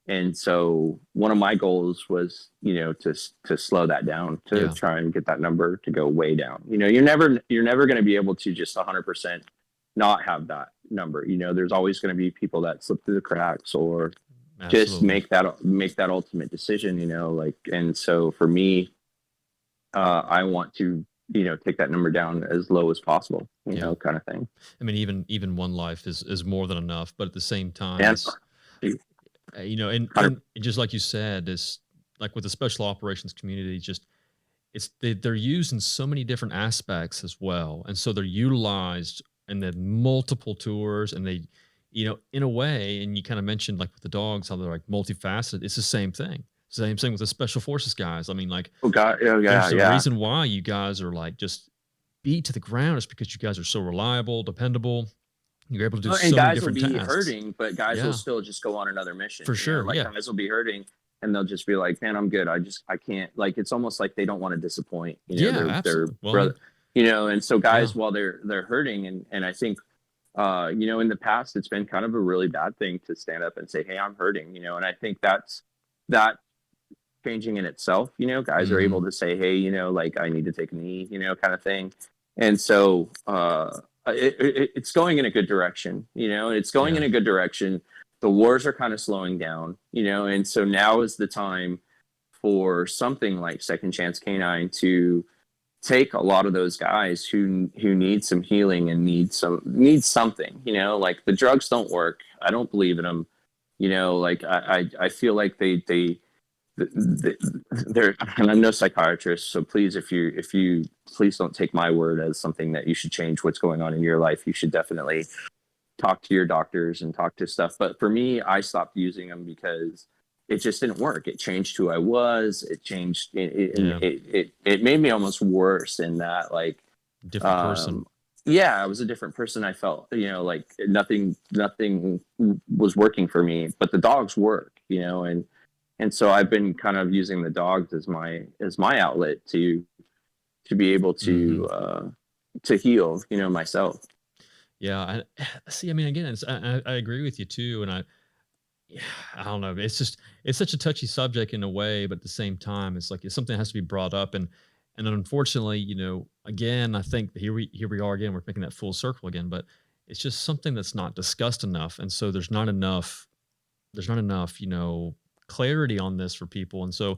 And so one of my goals was, to slow that down, to try and get that number to go way down. You're never going to be able to just 100% not have that number. There's always going to be people that slip through the cracks or just make that ultimate decision, and so for me, I want to, take that number down as low as possible, kind of thing. I mean, even one life is more than enough, but at the same time, and just like you said, is like with the special operations community, they're used in so many different aspects as well. And so they're utilized in the multiple tours, and they, in a way, and you kind of mentioned with the dogs, how they're multifaceted. It's the same thing. Same thing with the special forces guys. I mean, there's a reason why you guys are just beat to the ground. It's because you guys are so reliable, dependable. You're able to do so many different tasks. And guys will be hurting, but guys will still just go on another mission. For sure, guys will be hurting, and they'll just be like, "Man, I'm good. I can't." It's almost like they don't want to disappoint. Their brother. And so guys, while they're hurting, and I think, in the past, it's been kind of a really bad thing to stand up and say, "Hey, I'm hurting," and I think that's changing in itself. Guys are able to say, "Hey, I need to take a knee," kind of thing, and so. It's going in a good direction, it's going in a good direction. The wars are kind of slowing down, and so now is the time for something like Second Chance K9 to take a lot of those guys who need some healing and need something, the drugs don't work. I don't believe in them, I feel like they're, and I'm no psychiatrist, so please, if you please don't take my word as something that you should change what's going on in your life. You should definitely talk to your doctors and talk to stuff. But for me, I stopped using them because it just didn't work. It changed who I was. It changed. It made me almost worse in that, different person. yeah, I was a different person. I felt, like nothing was working for me, but the dogs work, and so I've been kind of using the dogs as my outlet to be able to heal, myself. Yeah, I see. I mean, again, I agree with you too, and yeah, I don't know. It's such a touchy subject in a way, but at the same time, it's like it's something that has to be brought up, and unfortunately, again, I think here we are again. We're making that full circle again, but it's just something that's not discussed enough, and so there's not enough clarity on this for people, and so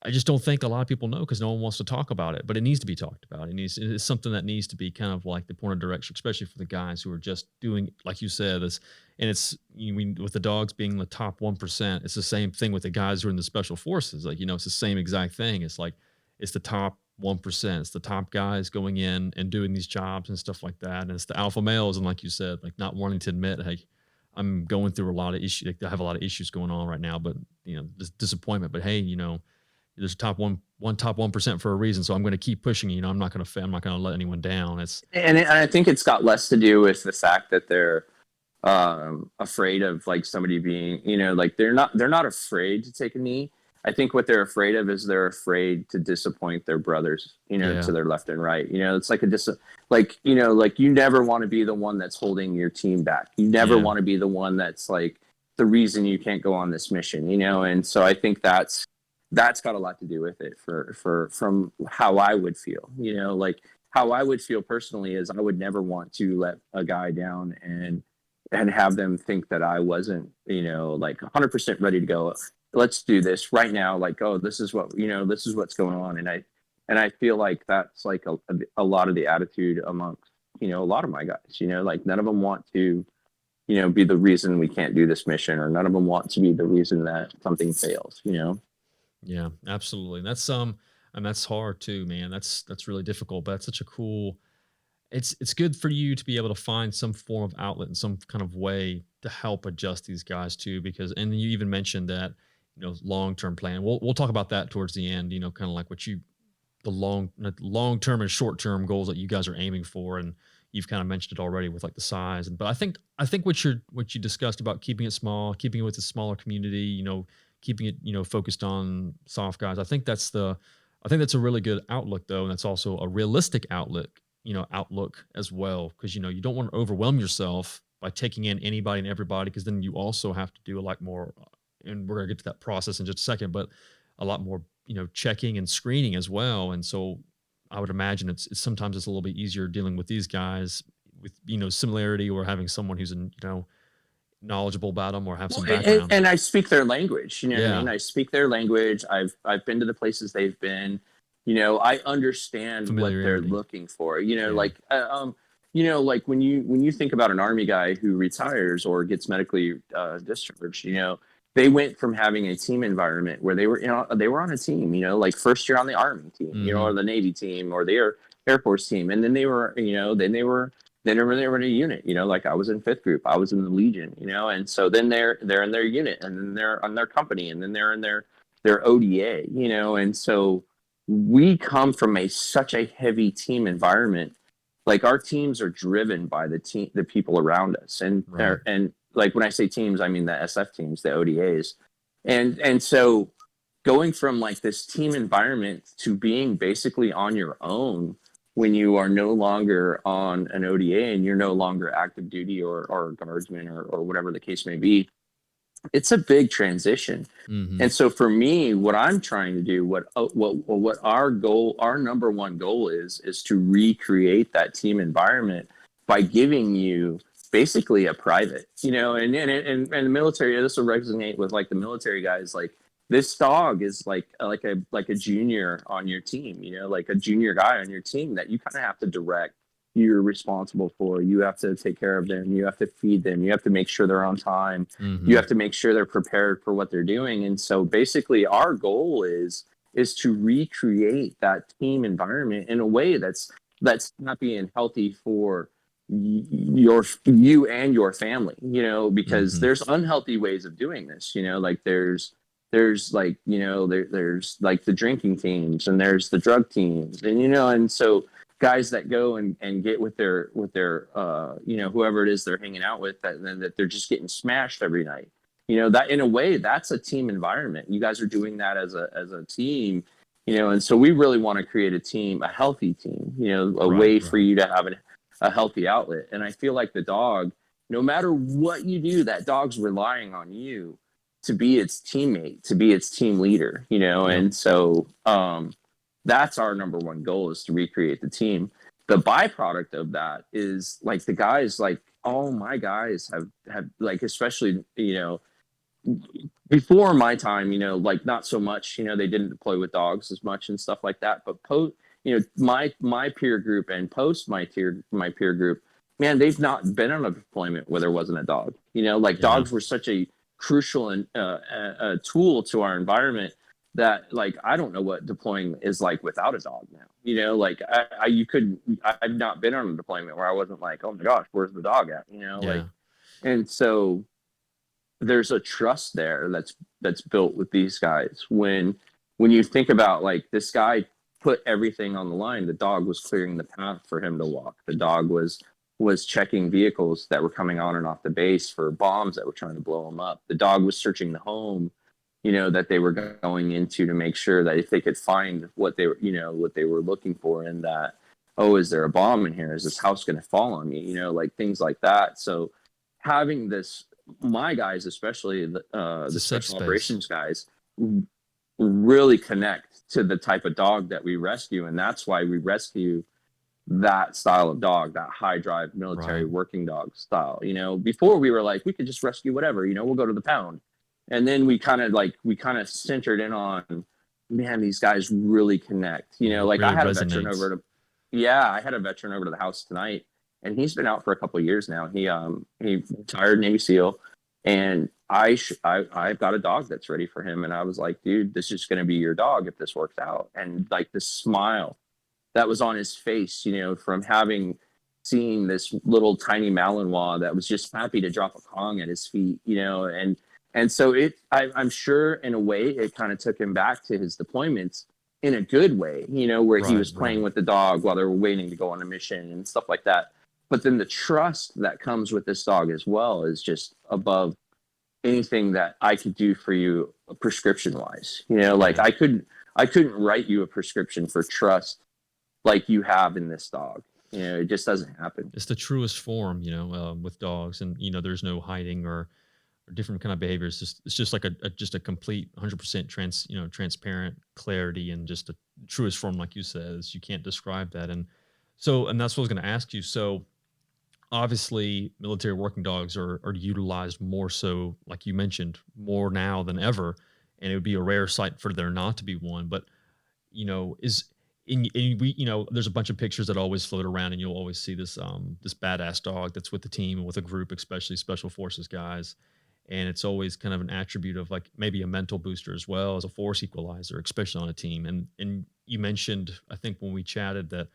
I just don't think a lot of people know because no one wants to talk about it, but it needs to be talked about. It's something that needs to be kind of like the point of direction, especially for the guys who are just doing, like you said, this. And it's, with the dogs being the top 1%, it's the same thing with the guys who are in the special forces. Like, it's the same exact thing. It's like, it's the top 1%. It's the top guys going in and doing these jobs and stuff like that. And it's the alpha males. And like you said, like not wanting to admit, hey, I'm going through a lot of issues. Like, I have a lot of issues going on right now, but disappointment, but hey, there's a top 1% for a reason. So I'm going to keep pushing. I'm not going to let anyone down. And I think it's got less to do with the fact that they're afraid of like somebody being, like they're not afraid to take a knee. I think what they're afraid of is they're afraid to disappoint their brothers, to their left and right. It's like like you never want to be the one that's holding your team back. You never want to be the one that's like the reason you can't go on this mission, and so I think that's got a lot to do with it from how I would feel, like how I would feel personally is I would never want to let a guy down and have them think that I wasn't, like 100% ready to go. Let's do this right now. Like, oh, this is what's going on. And I feel like that's like a lot of the attitude amongst, a lot of my guys, like none of them want to, be the reason we can't do this mission, or none of them want to be the reason that something fails, Yeah, absolutely. And that's hard too, man. That's really difficult, but that's such a cool. It's good for you to be able to find some form of outlet in some kind of way to help adjust these guys too, because, and you even mentioned that, long-term plan. We'll talk about that towards the end, kind of like the long-term and short-term goals that you guys are aiming for. And you've kind of mentioned it already with like the size. But I think what you discussed about keeping it small, keeping it with a smaller community, keeping it, focused on soft guys. I think that's a really good outlook though. And that's also a realistic outlook as well. Cause you don't want to overwhelm yourself by taking in anybody and everybody. Cause then you also have to do a lot more, and we're going to get to that process in just a second, but a lot more, checking and screening as well. And so I would imagine it's sometimes it's a little bit easier dealing with these guys with, similarity, or having someone who's knowledgeable about them or have some background. And I speak their language, what I mean? I speak their language. I've been to the places they've been, I understand what they're looking for, like, like when you think about an Army guy who retires or gets medically discharged, they went from having a team environment where they were on a team, like first year on the Army team, or the Navy team or the Air Force team. And then they were, then they were in a unit, like I was in 5th group, I was in the Legion, and so then they're in their unit, and then they're on their company, and then they're in their ODA, and so we come from such a heavy team environment. Like our teams are driven by the people around us, and right. And like when I say teams, I mean the SF teams, the ODAs, and so going from like this team environment to being basically on your own when you are no longer on an ODA and you're no longer active duty or guardsman or whatever the case may be, it's a big transition. Mm-hmm. And so for me, what I'm trying to do, what our number one goal is to recreate that team environment by giving you basically a private, and the military, this will resonate with like the military guys, like this dog is like a junior on your team, like a junior guy on your team that you kind of have to direct. You're responsible for. You have to take care of them. You have to feed them. You have to make sure they're on time. Mm-hmm. You have to make sure they're prepared for what they're doing. And so basically our goal is to recreate that team environment in a way that's not being healthy for you and your family, because there's unhealthy ways of doing this, like there's like, there's like the drinking teams and there's the drug teams, and, and so guys that go and get with their you know, whoever it is they're hanging out with, that they're just getting smashed every night. You know, that in a way, that's a team environment. You guys are doing that as a team, you know, and so we really want to create a team, a healthy team, you know, a way for you to have a healthy outlet. And I feel like the dog, no matter what you do, that dog's relying on you to be its teammate, to be its team leader, you know, and so that's our number one goal, is to recreate the team. The byproduct of that is like the guys, like all my guys have like, especially, you know, before my time, you know, like not so much, you know, they didn't deploy with dogs as much and stuff like that. But you know, my peer group and post my peer group, man, they've not been on a deployment where there wasn't a dog. You know, like dogs were such a crucial and a tool to our environment that, like, I don't know what deploying is like without a dog now. You know, like I've not been on a deployment where I wasn't like, oh my gosh, where's the dog at? You know, like, and so there's a trust there that's built with these guys. When you think about, like, this guy put everything on the line, the dog was clearing the path for him to walk. The dog was checking vehicles that were coming on and off the base for bombs that were trying to blow them up. The dog was searching the home, you know, that they were going into, to make sure that if they could find what they were, you know, what they were looking for, and that, oh, is there a bomb in here? Is this house going to fall on me? You know, like things like that. So having this, my guys, especially the special operations guys, really connect to the type of dog that we rescue. And that's why we rescue that style of dog, that high drive military working dog style. You know, before we were like, we could just rescue whatever, you know, we'll go to the pound. And then we kind of centered in on, man, these guys really connect. You know, like really I had a veteran over to the house tonight, and he's been out for a couple of years now. He retired Navy SEAL, and I've got a dog that's ready for him. And I was like, dude, this is going to be your dog if this works out. And like the smile that was on his face, you know, from seeing this little tiny Malinois that was just happy to drop a Kong at his feet, you know, and so I'm sure in a way it kind of took him back to his deployments in a good way, you know, where he was playing with the dog while they were waiting to go on a mission and stuff like that. But then the trust that comes with this dog as well is just above anything that I could do for you prescription wise. You know, like I couldn't write you a prescription for trust like you have in this dog. You know, it just doesn't happen. It's the truest form, you know, with dogs, and, you know, there's no hiding or different kind of behaviors. It's just like a complete 100% transparent clarity, and just the truest form, like you said. You can't describe that. And that's what I was going to ask you. So obviously military working dogs are utilized more so, like you mentioned, more now than ever. And it would be a rare sight for there not to be one. But, you know, you know, there's a bunch of pictures that always float around, and you'll always see this badass dog that's with the team and with a group, especially special forces guys. And it's always kind of an attribute of like maybe a mental booster as well as a force equalizer, especially on a team. And you mentioned, I think when we chatted, that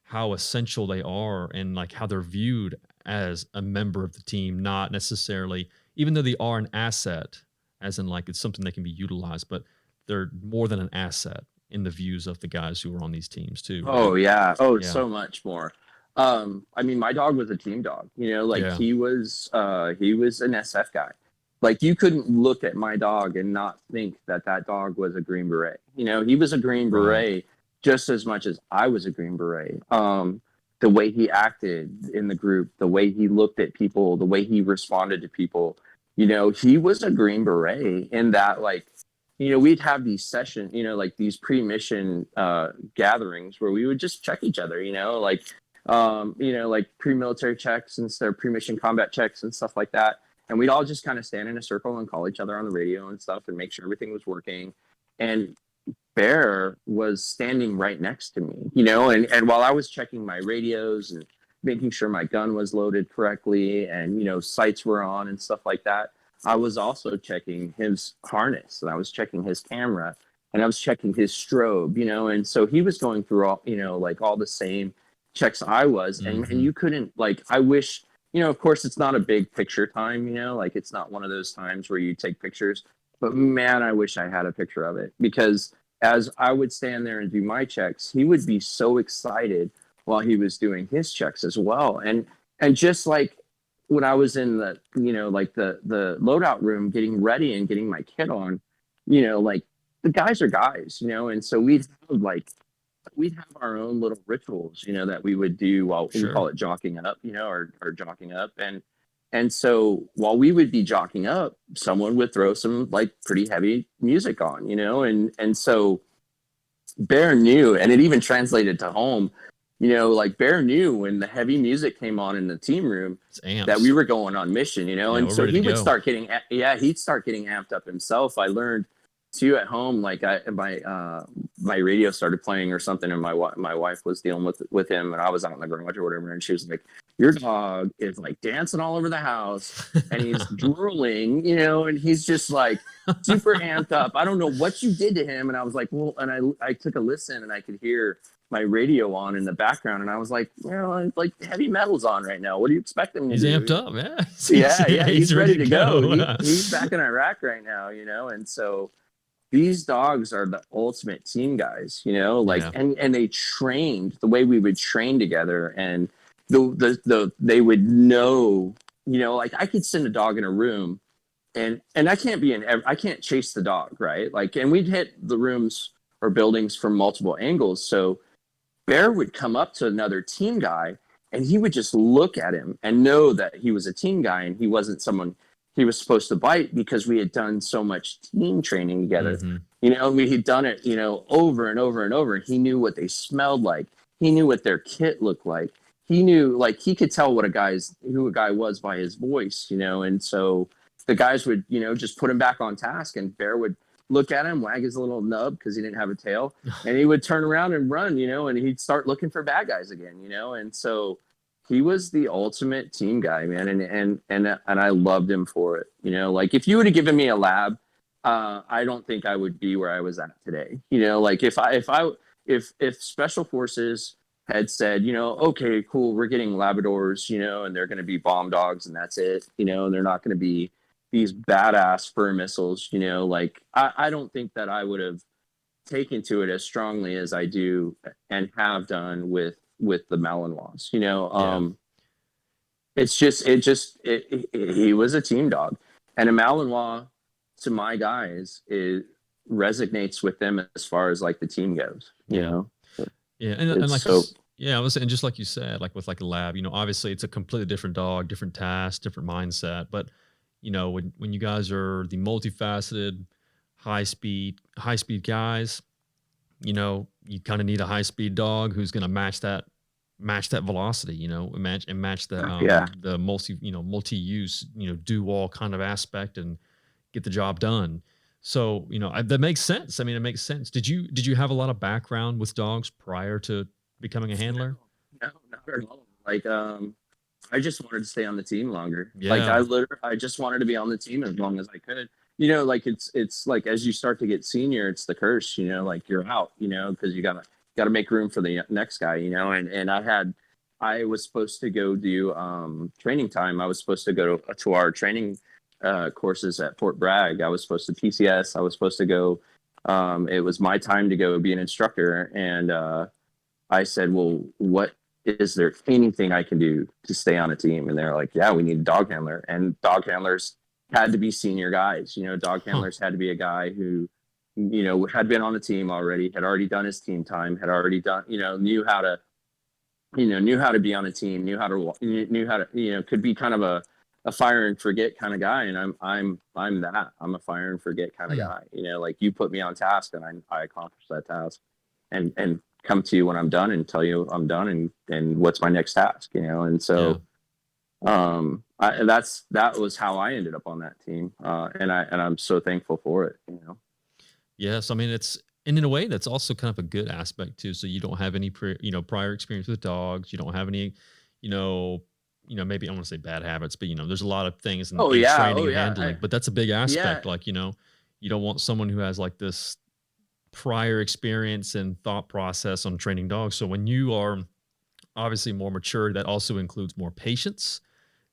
how essential they are, and like how they're viewed as a member of the team, not necessarily, even though they are an asset, as in like it's something that can be utilized, but they're more than an asset in the views of the guys who are on these teams too. Oh yeah. Oh, yeah. So much more. I mean, my dog was a team dog, you know, like he was an SF guy. Like you couldn't look at my dog and not think that dog was a Green Beret. You know, he was a Green Beret just as much as I was a Green Beret. The way he acted in the group, the way he looked at people, the way he responded to people, you know, he was a Green Beret in that, like, you know, we'd have these sessions, you know, like these pre-mission gatherings where we would just check each other, you know, like pre-military checks instead of pre-mission combat checks and stuff like that. And we'd all just kind of stand in a circle and call each other on the radio and stuff and make sure everything was working. And Bear was standing right next to me, you know, and while I was checking my radios and making sure my gun was loaded correctly and, you know, sights were on and stuff like that, I was also checking his harness, and I was checking his camera, and I was checking his strobe, you know, and so he was going through all, you know, like all the same checks I was. And you couldn't, like, I wish, you know, of course it's not a big picture time, you know, like it's not one of those times where you take pictures, but man, I wish I had a picture of it, because as I would stand there and do my checks, he would be so excited while he was doing his checks as well. And just like when I was in the, like the loadout room getting ready and getting my kit on, like the guys are guys, and so we'd have our own little rituals, that we would do while we call it jocking up, or jocking up. And so while we would be jocking up, someone would throw some like pretty heavy music on, and so Bear knew, and it even translated to home, like Bear knew when the heavy music came on in the team room that we were going on mission, and so he would start getting, he'd start getting amped up himself. I learned too at home, like my radio started playing or something, and my wife was dealing with him, and I was out in the garage or whatever, and she was like, your dog is like dancing all over the house and he's drooling, and he's just like super amped up. I don't know what you did to him. And I was like, well, and I took a listen and I could hear my radio on in the background, and I was like, like heavy metal's on right now. What do you expect him to do? He's amped up, man. Yeah, he's ready to go. He's back in Iraq right now, and so these dogs are the ultimate team guys, and they trained the way we would train together, and they would know, like I could send a dog in a room, and I can't chase the dog, right? Like, and we'd hit the rooms or buildings from multiple angles. So Bear would come up to another team guy and he would just look at him and know that he was a team guy and he wasn't someone he was supposed to bite, because we had done so much team training together. Mm-hmm. We had done it, over and over and over. He knew what they smelled like. He knew what their kit looked like. He knew, like, he could tell who a guy was by his voice, and so the guys would, just put him back on task, and Bear would look at him, wag his little nub because he didn't have a tail, and he would turn around and run, and he'd start looking for bad guys again, and so he was the ultimate team guy, man, and I loved him for it, like if you would have given me a lab, I don't think I would be where I was at today, like if Special Forces had said, okay, cool, we're getting Labradors, and they're going to be bomb dogs and that's it, and they're not going to be these badass fur missiles, like I don't think that I would have taken to it as strongly as I do and have done with the Malinois, he was a team dog, and a Malinois to my guys, it resonates with them as far as like the team goes, Yeah. And like, I was saying, just like you said, like with like a lab, obviously it's a completely different dog, different task, different mindset, but when you guys are the multifaceted, high speed guys, you kind of need a high speed dog who's going to match that velocity, match the multi-use, do all kind of aspect and get the job done. So, that makes sense. I mean, it makes sense. Did you have a lot of background with dogs prior to becoming a handler? No, not at all. Like, I just wanted to stay on the team longer. Yeah. Like I just wanted to be on the team as long as I could. Like it's like as you start to get senior, it's the curse. Like you're out. Because you gotta make room for the next guy. And I was supposed to go do training time. I was supposed to go to our training courses at Fort Bragg. I was supposed to PCS. I was supposed to go. It was my time to go be an instructor, and I said, "Well, what? Is there anything I can do to stay on a team?" And they're like, yeah, we need a dog handler. And dog handlers had to be senior guys. Dog handlers had to be a guy who, had been on the team already, had already done his team time, had already done, knew how to be on a team, knew how to, could be kind of a fire and forget kind of guy. And I'm a fire and forget kind of guy, like you put me on task and I accomplished that task and come to you when I'm done and tell you I'm done and what's my next task, and so that was how I ended up on that team, and I'm so thankful for it, Yes, I mean it's, and in a way that's also kind of a good aspect too. So you don't have any prior experience with dogs, you don't have any maybe I don't want to say bad habits, but there's a lot of things in training and handling, but that's a big aspect. Like you don't want someone who has like this prior experience and thought process on training dogs. So when you are obviously more mature, that also includes more patience,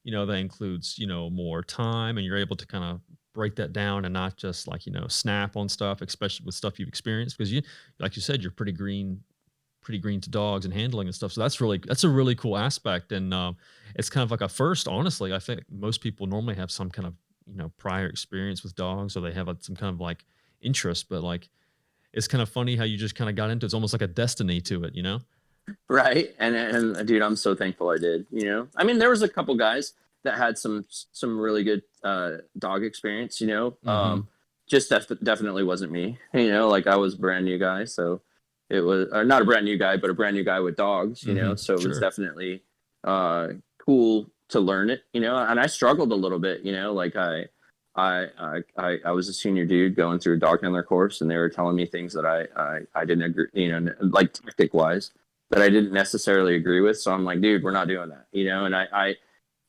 that includes, more time, and you're able to kind of break that down and not just like, snap on stuff, especially with stuff you've experienced, because like you said, you're pretty green pretty green to dogs and handling and stuff. So that's a really cool aspect. And it's kind of like a first, honestly. I think most people normally have some kind of, prior experience with dogs, or they have some kind of like interest, but like, it's kind of funny how you just kind of got into it. It's almost like a destiny to it, Right. And dude, I'm so thankful I did, I mean, there was a couple guys that had some really good dog experience, just definitely wasn't me, like I was a brand new guy. So it was not a brand new guy, but a brand new guy with dogs, so it was definitely cool to learn it, and I struggled a little bit, like I was a senior dude going through a dog handler course, and they were telling me things that I didn't agree, like tactic wise, that I didn't necessarily agree with. So I'm like, dude, we're not doing that, and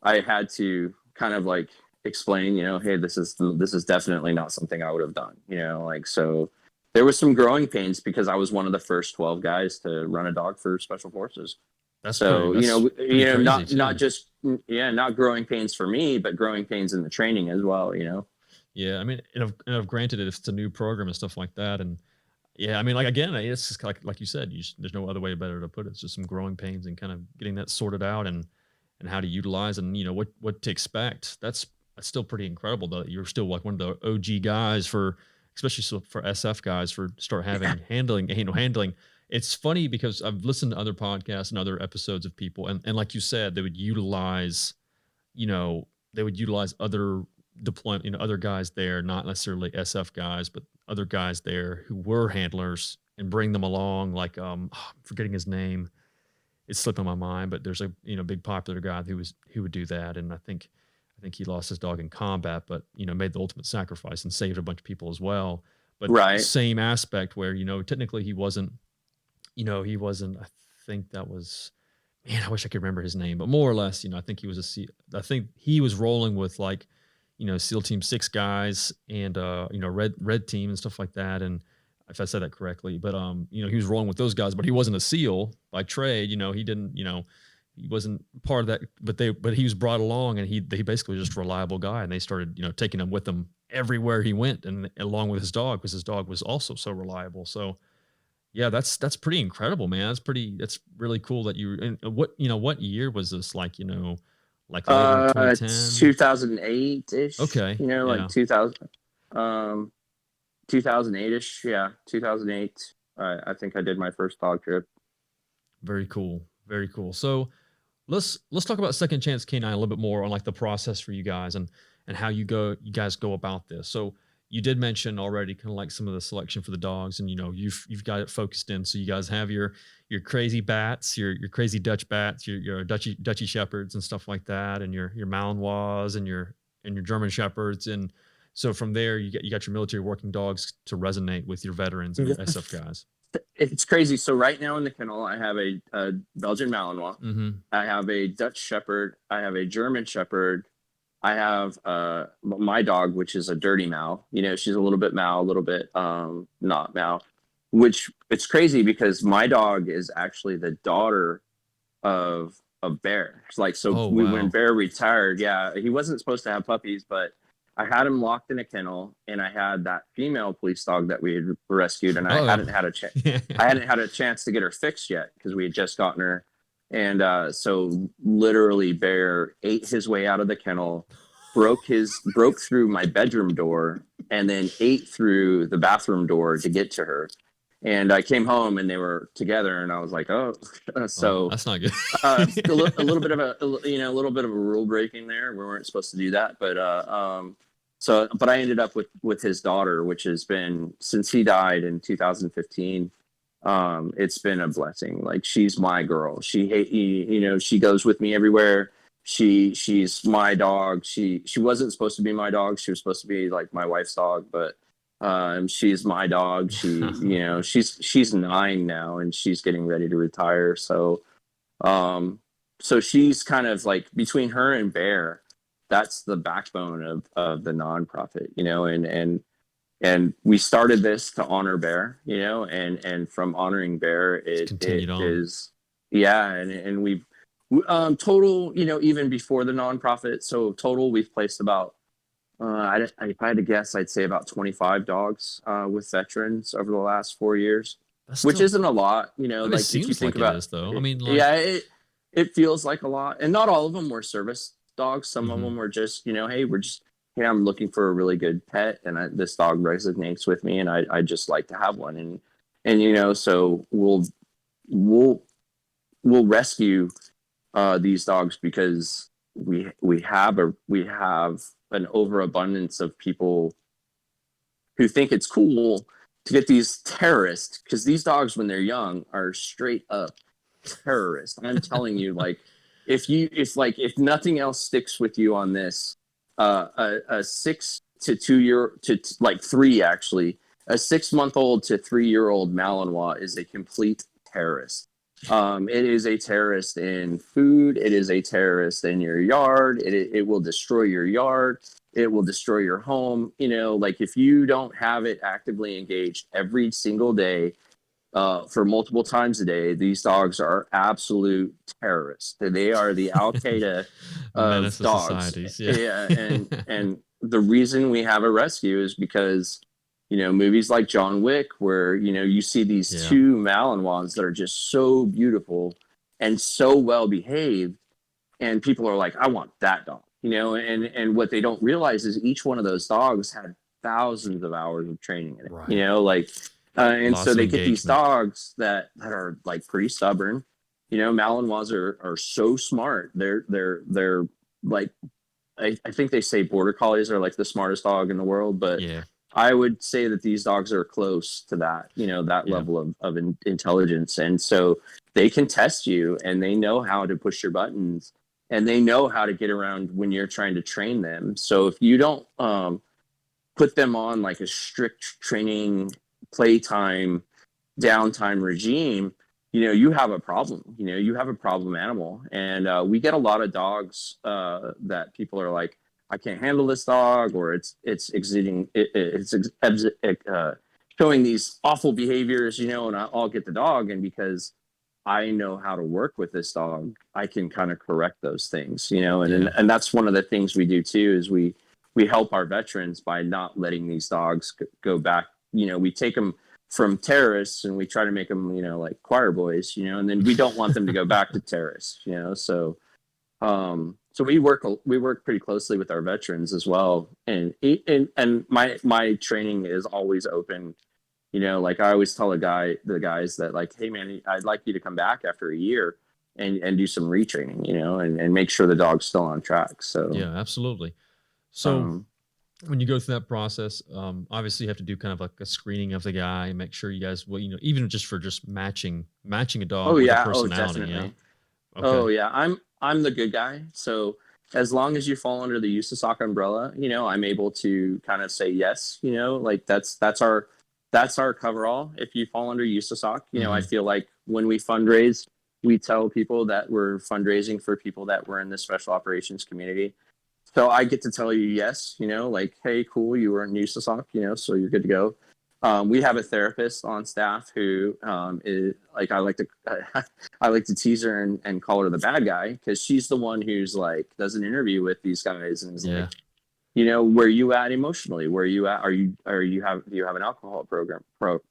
I had to kind of like explain, hey, this is definitely not something I would have done, like, so there was some growing pains because I was one of the first 12 guys to run a dog for special forces. That's so pretty not just not growing pains for me, but growing pains in the training as well. Yeah, I mean, and I've granted if it's a new program and stuff like that, and yeah, I mean, like again, it's just like you said, there's no other way better to put it. It's just some growing pains and kind of getting that sorted out, and how to utilize, and what to expect. That's still pretty incredible though. You're still like one of the OG guys especially for SF guys, for start having handling. It's funny because I've listened to other podcasts and other episodes of people, and like you said, they would utilize other deployment, other guys there, not necessarily SF guys, but other guys there who were handlers, and bring them along. Like I'm forgetting his name, it's slipping my mind, but there's a big popular guy who would do that, and I think he lost his dog in combat, but made the ultimate sacrifice and saved a bunch of people as well. But right. Same aspect where technically he wasn't. I think that was, man, I wish I could remember his name, but more or less, I think I think he was rolling with like, SEAL Team 6 guys and red team and stuff like that. And if I said that correctly, but he was rolling with those guys, but he wasn't a SEAL by trade. He didn't, he wasn't part of that, but he was brought along, and he basically was just a reliable guy, and they started, taking him with them everywhere he went, and along with his dog, because his dog was also so reliable. So yeah, that's pretty incredible, man. That's really cool that you, and what year was this? Like, like later 2010? 2008-ish. Okay. Like 2000, 2008-ish. Yeah. 2008. I think I did my first dog trip. Very cool. Very cool. So let's talk about Second Chance K9 a little bit more, on like the process for you guys, and how you guys go about this. So you did mention already kind of like some of the selection for the dogs, and you've got it focused in. So you guys have your crazy bats, your crazy Dutch bats, your Dutchy shepherds and stuff like that, and your Malinois and your German shepherds. And so from there you got your military working dogs to resonate with your veterans and your SF guys. It's crazy. So right now in the kennel, I have a Belgian Malinois. Mm-hmm. I have a Dutch Shepherd. I have a German Shepherd. I have my dog, which is a dirty Mal. She's a little bit Mal, a little bit not Mal. Which it's crazy because my dog is actually the daughter of Bear. Like, so when Bear retired, yeah, he wasn't supposed to have puppies, but I had him locked in a kennel, and I had that female police dog that we had rescued, and I hadn't had a chance. I hadn't had a chance to get her fixed yet because we had just gotten her, and so literally Bear ate his way out of the kennel, broke through my bedroom door, and then ate through the bathroom door to get to her. And I came home and they were together, and I was like, "Oh, so that's not good." a little bit of a rule breaking there. We weren't supposed to do that, but but I ended up with his daughter, which has been, since he died in 2015. It's been a blessing. Like, she's my girl. She goes with me everywhere. She's my dog. She wasn't supposed to be my dog. She was supposed to be like my wife's dog, but she's my dog. She's 9 now, and she's getting ready to retire. So she's kind of like, between her and Bear, that's the backbone of the nonprofit, and we started this to honor Bear, and from honoring Bear, it is, yeah. And we've total, even before the nonprofit. So total, we've placed about, if I had to guess, I'd say about 25 dogs with veterans over the last 4 years. which isn't a lot, you know, like if you think about it is, though. I mean, like, yeah, it feels like a lot, and not all of them were service dogs. Some of them were just, you know, hey, I'm looking for a really good pet, and this dog resonates with me, and I just like to have one, and you know, so we'll rescue these dogs because we have an overabundance of people who think it's cool to get these terrorists, because these dogs when they're young are straight up terrorists. I'm telling you, like if nothing else sticks with you on this, a 6 to 2 year to like 3 actually, a 6-month-old to 3-year-old Malinois is a complete terrorist. It is a terrorist in food. It is a terrorist in your yard. It will destroy your yard. It will destroy your home. You know, like if you don't have it actively engaged every single day, for multiple times a day, these dogs are absolute terrorists. They are the Al Qaeda of dogs. Yeah, and the reason we have a rescue is because, you know, movies like John Wick, where, you know, you see these 2 Malinois that are just so beautiful and so well behaved, and people are like, I want that dog, you know, and what they don't realize is each one of those dogs had thousands of hours of training in it, you know, like, and so they get these dogs that are like pretty stubborn, you know. Malinois are so smart. They're like, I think they say border collies are like the smartest dog in the world, but I would say that these dogs are close to that, you know, that level of intelligence. And so they can test you, and they know how to push your buttons, and they know how to get around when you're trying to train them. So if you don't put them on like a strict training, playtime, downtime regime, you know, you have a problem. You know, you have a problem animal. And we get a lot of dogs that people are like, I can't handle this dog, or it's showing these awful behaviors, you know, and I'll get the dog. And because I know how to work with this dog, I can kind of correct those things, you know, and that's one of the things we do too, is we help our veterans by not letting these dogs go back. You know, we take them from terrorists and we try to make them, you know, like choir boys, you know, and then we don't want them to go back to terrorists, you know. So so we work pretty closely with our veterans as well, and my training is always open. You know, like I always tell the guys that, like, hey man, I'd like you to come back after a year and do some retraining, you know, and make sure the dog's still on track. So yeah, absolutely. So when you go through that process, obviously you have to do kind of like a screening of the guy, make sure you guys, well, you know, even just for just matching a dog with a personality. Definitely. Okay. Oh yeah, I'm the good guy. So as long as you fall under the USASOC umbrella, you know, I'm able to kind of say yes, you know, like that's our coverall. If you fall under USASOC, you know, I feel like when we fundraise, we tell people that we're fundraising for people that were in the special operations community. So I get to tell you yes, you know, like, hey, cool, you were in USASOC, you know, so you're good to go. We have a therapist on staff who is like, I like to tease her and call her the bad guy, because she's the one who's like does an interview with these guys and is like, you know, where you at emotionally? Where you at? Do you have an alcohol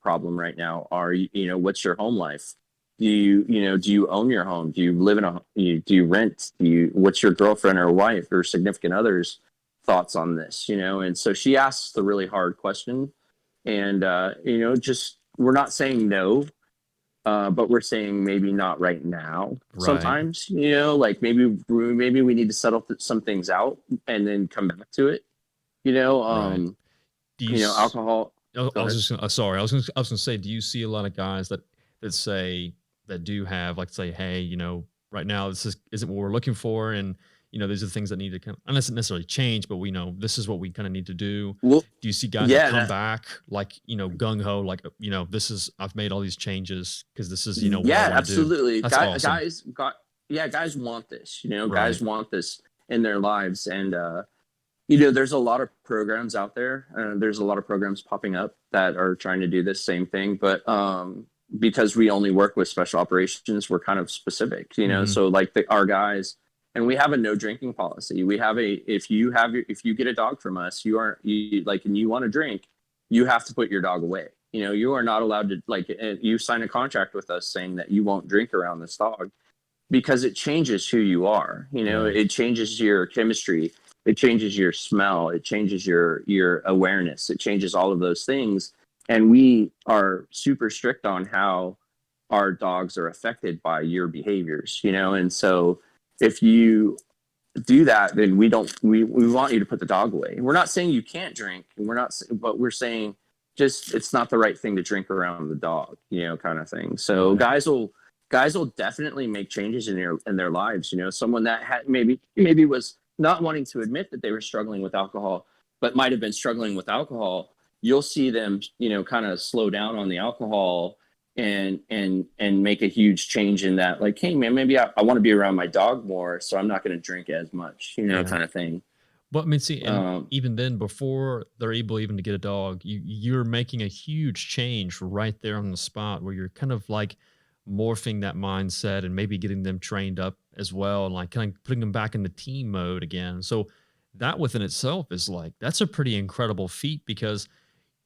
problem right now? You know, what's your home life? Do you own your home? Do you live do you rent? What's your girlfriend or wife or significant other's thoughts on this? You know, and so she asks the really hard question, and you know, just, we're not saying no, but we're saying maybe not right now. Right. Sometimes, you know, like maybe we need to settle some things out and then come back to it. You know, right. You know, alcohol. I was gonna say, do you see a lot of guys that do have, like, say, hey, you know, right now this isn't what we're looking for, and you know, these are the things that need to kind of, not necessarily change, but we know this is what we kind of need to do. Well, do you see guys that come back like, you know, gung ho, like, you know, I've made all these changes because this is, you know, what I absolutely. Do. Awesome. Guys want this, you know, guys want this in their lives. And, you know, there's a lot of programs out there. There's a lot of programs popping up that are trying to do this same thing. But because we only work with special operations, we're kind of specific, you know, so like our guys. And we have a no drinking policy. We have if you get a dog from us, and you want to drink, you have to put your dog away. you are not allowed to, like, you sign a contract with us saying that you won't drink around this dog, because it changes who you are. It changes your chemistry, it changes your smell, it changes your awareness, it changes all of those things. And we are super strict on how our dogs are affected by your behaviors, and so if you do that, then we want you to put the dog away. We're not saying you can't drink, and but we're saying just it's not the right thing to drink around the dog, kind of thing. So guys will definitely make changes in their lives. Someone that had maybe was not wanting to admit that they were struggling with alcohol, but might have been struggling with alcohol. You'll see them, kind of slow down on the alcohol and make a huge change in that. Like, hey man, maybe I want to be around my dog more, so I'm not going to drink as much, kind of thing. But I mean, see, and even then, before they're able even to get a dog, you're making a huge change right there on the spot, where you're kind of like morphing that mindset and maybe getting them trained up as well, and like kind of putting them back into team mode again. So that within itself is like, that's a pretty incredible feat, because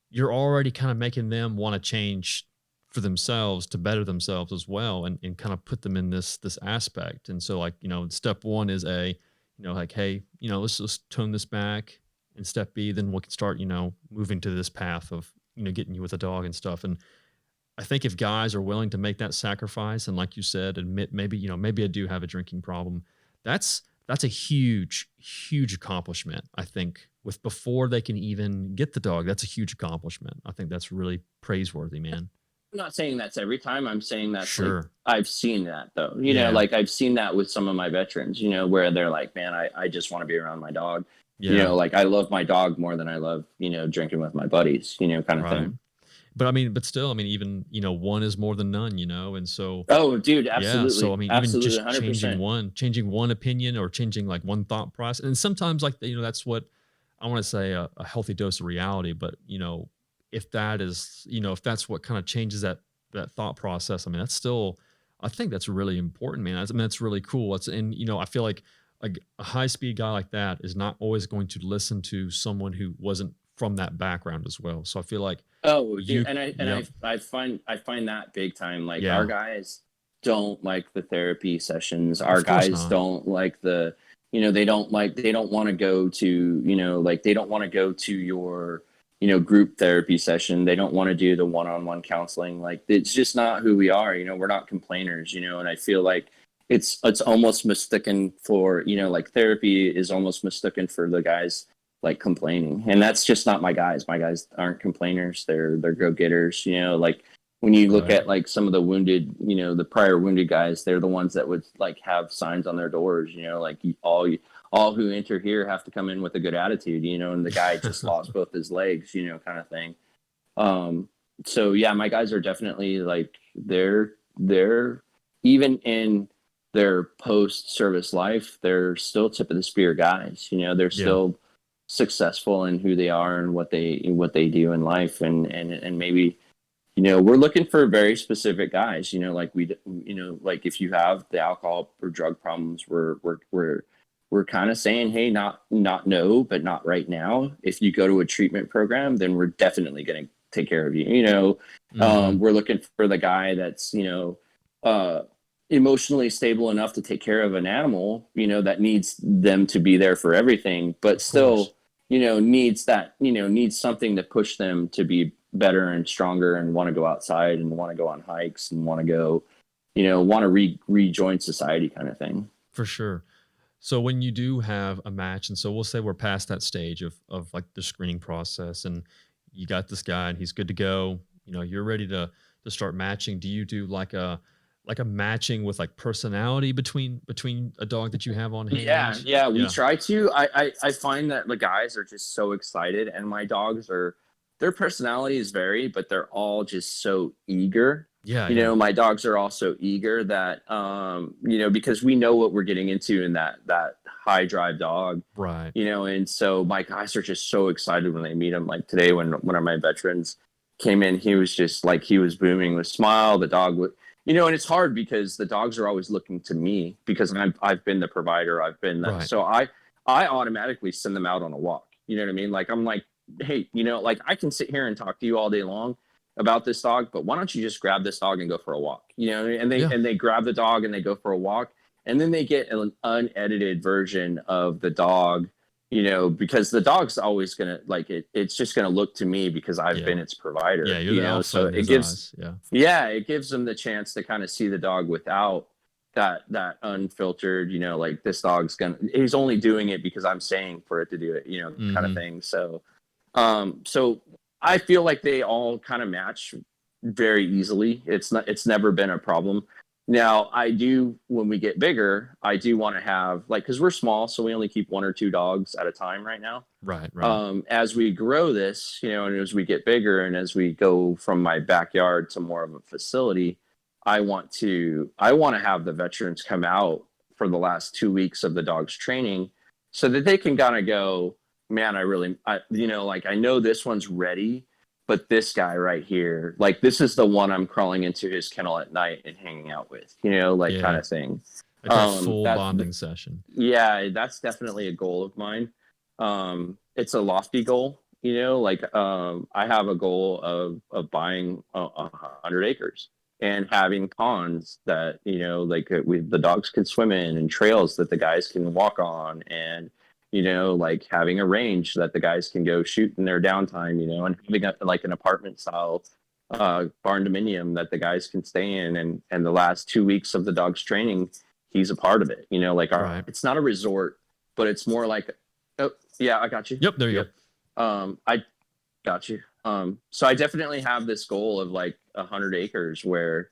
you're already kind of making them want to change for themselves to better themselves as well, and kind of put them in this aspect. And so, like, step one is like, hey, let's just tone this back. And step B, then we can start, moving to this path of, getting you with a dog and stuff. And I think if guys are willing to make that sacrifice, and like you said, admit maybe I do have a drinking problem, that's a huge, huge accomplishment. I think before they can even get the dog, that's a huge accomplishment. I think that's really praiseworthy, man. I'm not saying that's every time. I'm saying that's sure. Like, I've seen that though, like I've seen that with some of my veterans, where they're like, man, I just want to be around my dog. Like I love my dog more than I love, drinking with my buddies, kind of thing. But still, even, one is more than none, and so. Oh, dude, absolutely. Yeah, so, even absolutely, just 100%. changing one opinion, or changing like one thought process. And sometimes, like, that's what I want to say, a healthy dose of reality. But, if that is, if that's what kind of changes that thought process, that's still, I think that's really important, man. That's really cool. And, I feel like a high speed guy like that is not always going to listen to someone who wasn't from that background as well. So I feel like, I find that big time. Like, our guys don't like the therapy sessions. Our guys don't like the, they don't want to go to, they don't want to go to your, group therapy session. They don't want to do the one-on-one counseling. Like, it's just not who we are. We're not complainers, and I feel like it's almost mistaken for, like, therapy is almost mistaken for the guys like complaining. And that's just not my guys. My guys aren't complainers. They're go-getters, like when you look at like some of the wounded, the prior wounded guys, they're the ones that would like have signs on their doors, like all who enter here have to come in with a good attitude, and the guy just lost both his legs, kind of thing. So yeah, my guys are definitely like, they're even in their post-service life, they're still tip of the spear guys. They're still successful in who they are and what they do in life. And maybe, we're looking for very specific guys, like like if you have the alcohol or drug problems, we're kind of saying, hey, not no, but not right now. If you go to a treatment program, then we're definitely going to take care of you. We're looking for the guy that's, emotionally stable enough to take care of an animal, that needs them to be there for everything, but still, needs something to push them to be better and stronger and want to go outside and want to go on hikes and want to go, want to rejoin society, kind of thing. For sure. So when you do have a match, and so we'll say we're past that stage of like the screening process, and you got this guy and he's good to go, you're ready to start matching. Do you do like a matching with like personality between a dog that you have on hand? Yeah. We try to. I find that the guys are just so excited, and my dogs their personalities vary, but they're all just so eager. My dogs are also eager that, because we know what we're getting into in that high drive dog. Right. And so my guys are just so excited when they meet him. Like today, when one of my veterans came in, he was just like, he was booming with smile. The dog would, and it's hard because the dogs are always looking to me because I've been the provider. I've been that. Right. So I automatically send them out on a walk. You know what I mean? Like, I'm like, hey, like I can sit here and talk to you all day long, about this dog, but why don't you just grab this dog and go for a walk? You know, and they grab the dog and they go for a walk, and then they get an unedited version of the dog, you know, because the dog's always gonna like it. It's just gonna look to me because I've been its provider. Yeah, you know, so it gives it gives them the chance to kind of see the dog without that unfiltered, you know, like this dog's he's only doing it because I'm saying for it to do it, you know, kind of thing. So so I feel like they all kind of match very easily. It's never been a problem. Now I do, when we get bigger, I do want to have like, cause we're small, so we only keep 1 or 2 dogs at a time right now. Right. As we grow this, you know, and as we get bigger and as we go from my backyard to more of a facility, I want to have the veterans come out for the last 2 weeks of the dog's training so that they can kind of go, man, you know, like I know this one's ready, but this guy right here, like this is the one I'm crawling into his kennel at night and hanging out with, you know, like kind of thing. Like a full bonding session. Yeah, that's definitely a goal of mine. It's a lofty goal, you know, like I have a goal of buying 100 acres and having ponds that, you know, like the dogs can swim in, and trails that the guys can walk on, and you know, like having a range that the guys can go shoot in their downtime, you know, and having like an apartment style barn dominium that the guys can stay in. And the last 2 weeks of the dog's training, he's a part of it, you know, like it's not a resort, but it's more like, oh yeah, I got you. Yep. There you go. I got you. So I definitely have this goal of like 100 acres where,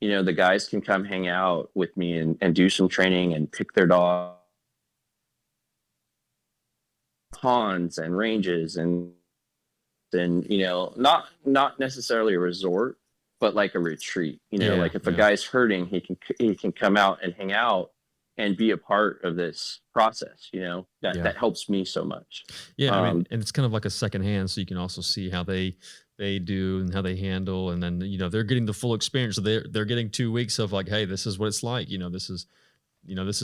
you know, the guys can come hang out with me and do some training and pick their dog ponds and ranges, and then, you know, not necessarily a resort, but like a retreat, you know, like if a guy's hurting, he can come out and hang out and be a part of this process, you know, that helps me so much. Yeah. I mean, and it's kind of like a second hand, so you can also see how they do and how they handle, and then, you know, they're getting the full experience. So they're getting 2 weeks of like, hey, this is what it's like, you know, this is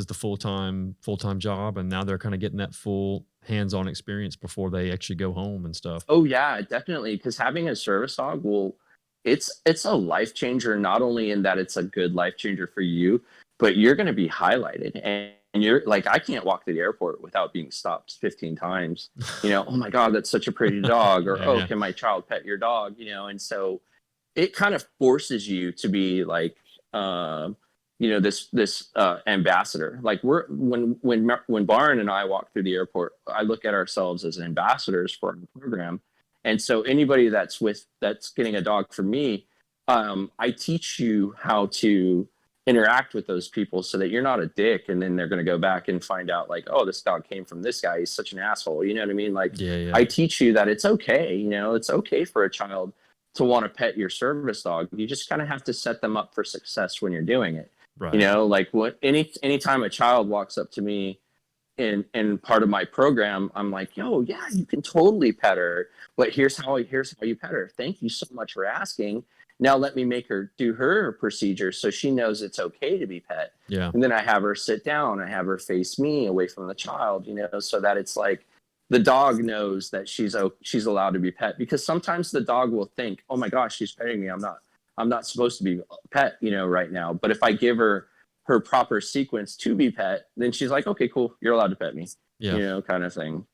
the full-time job, and now they're kind of getting that full hands-on experience before they actually go home and stuff. Oh yeah, definitely. Because having a service dog it's a life changer, not only in that it's a good life changer for you, but you're going to be highlighted, and you're like, I can't walk to the airport without being stopped 15 times, you know, oh my God, that's such a pretty dog, or can my child pet your dog, you know? And so it kind of forces you to be like, you know, this ambassador. Like when Barn and I walk through the airport, I look at ourselves as ambassadors for our program. And so anybody that's getting a dog from me, I teach you how to interact with those people so that you're not a dick, and then they're going to go back and find out like, oh, this dog came from this guy, he's such an asshole, you know what I mean? Like, I teach you that it's okay, you know, it's okay for a child to want to pet your service dog. You just kind of have to set them up for success when you're doing it. Right. You know, like anytime a child walks up to me in part of my program, I'm like, yo, yeah, you can totally pet her, but here's how you pet her. Thank you so much for asking. Now let me make her do her procedure so she knows it's okay to be pet. Yeah. And then I have her sit down, I have her face me away from the child, you know, so that it's like the dog knows that she's allowed to be pet, because sometimes the dog will think, oh my gosh, she's petting me, I'm not supposed to be pet, you know, right now. But if I give her proper sequence to be pet, then she's like, okay, cool, you're allowed to pet me, you know, kind of thing.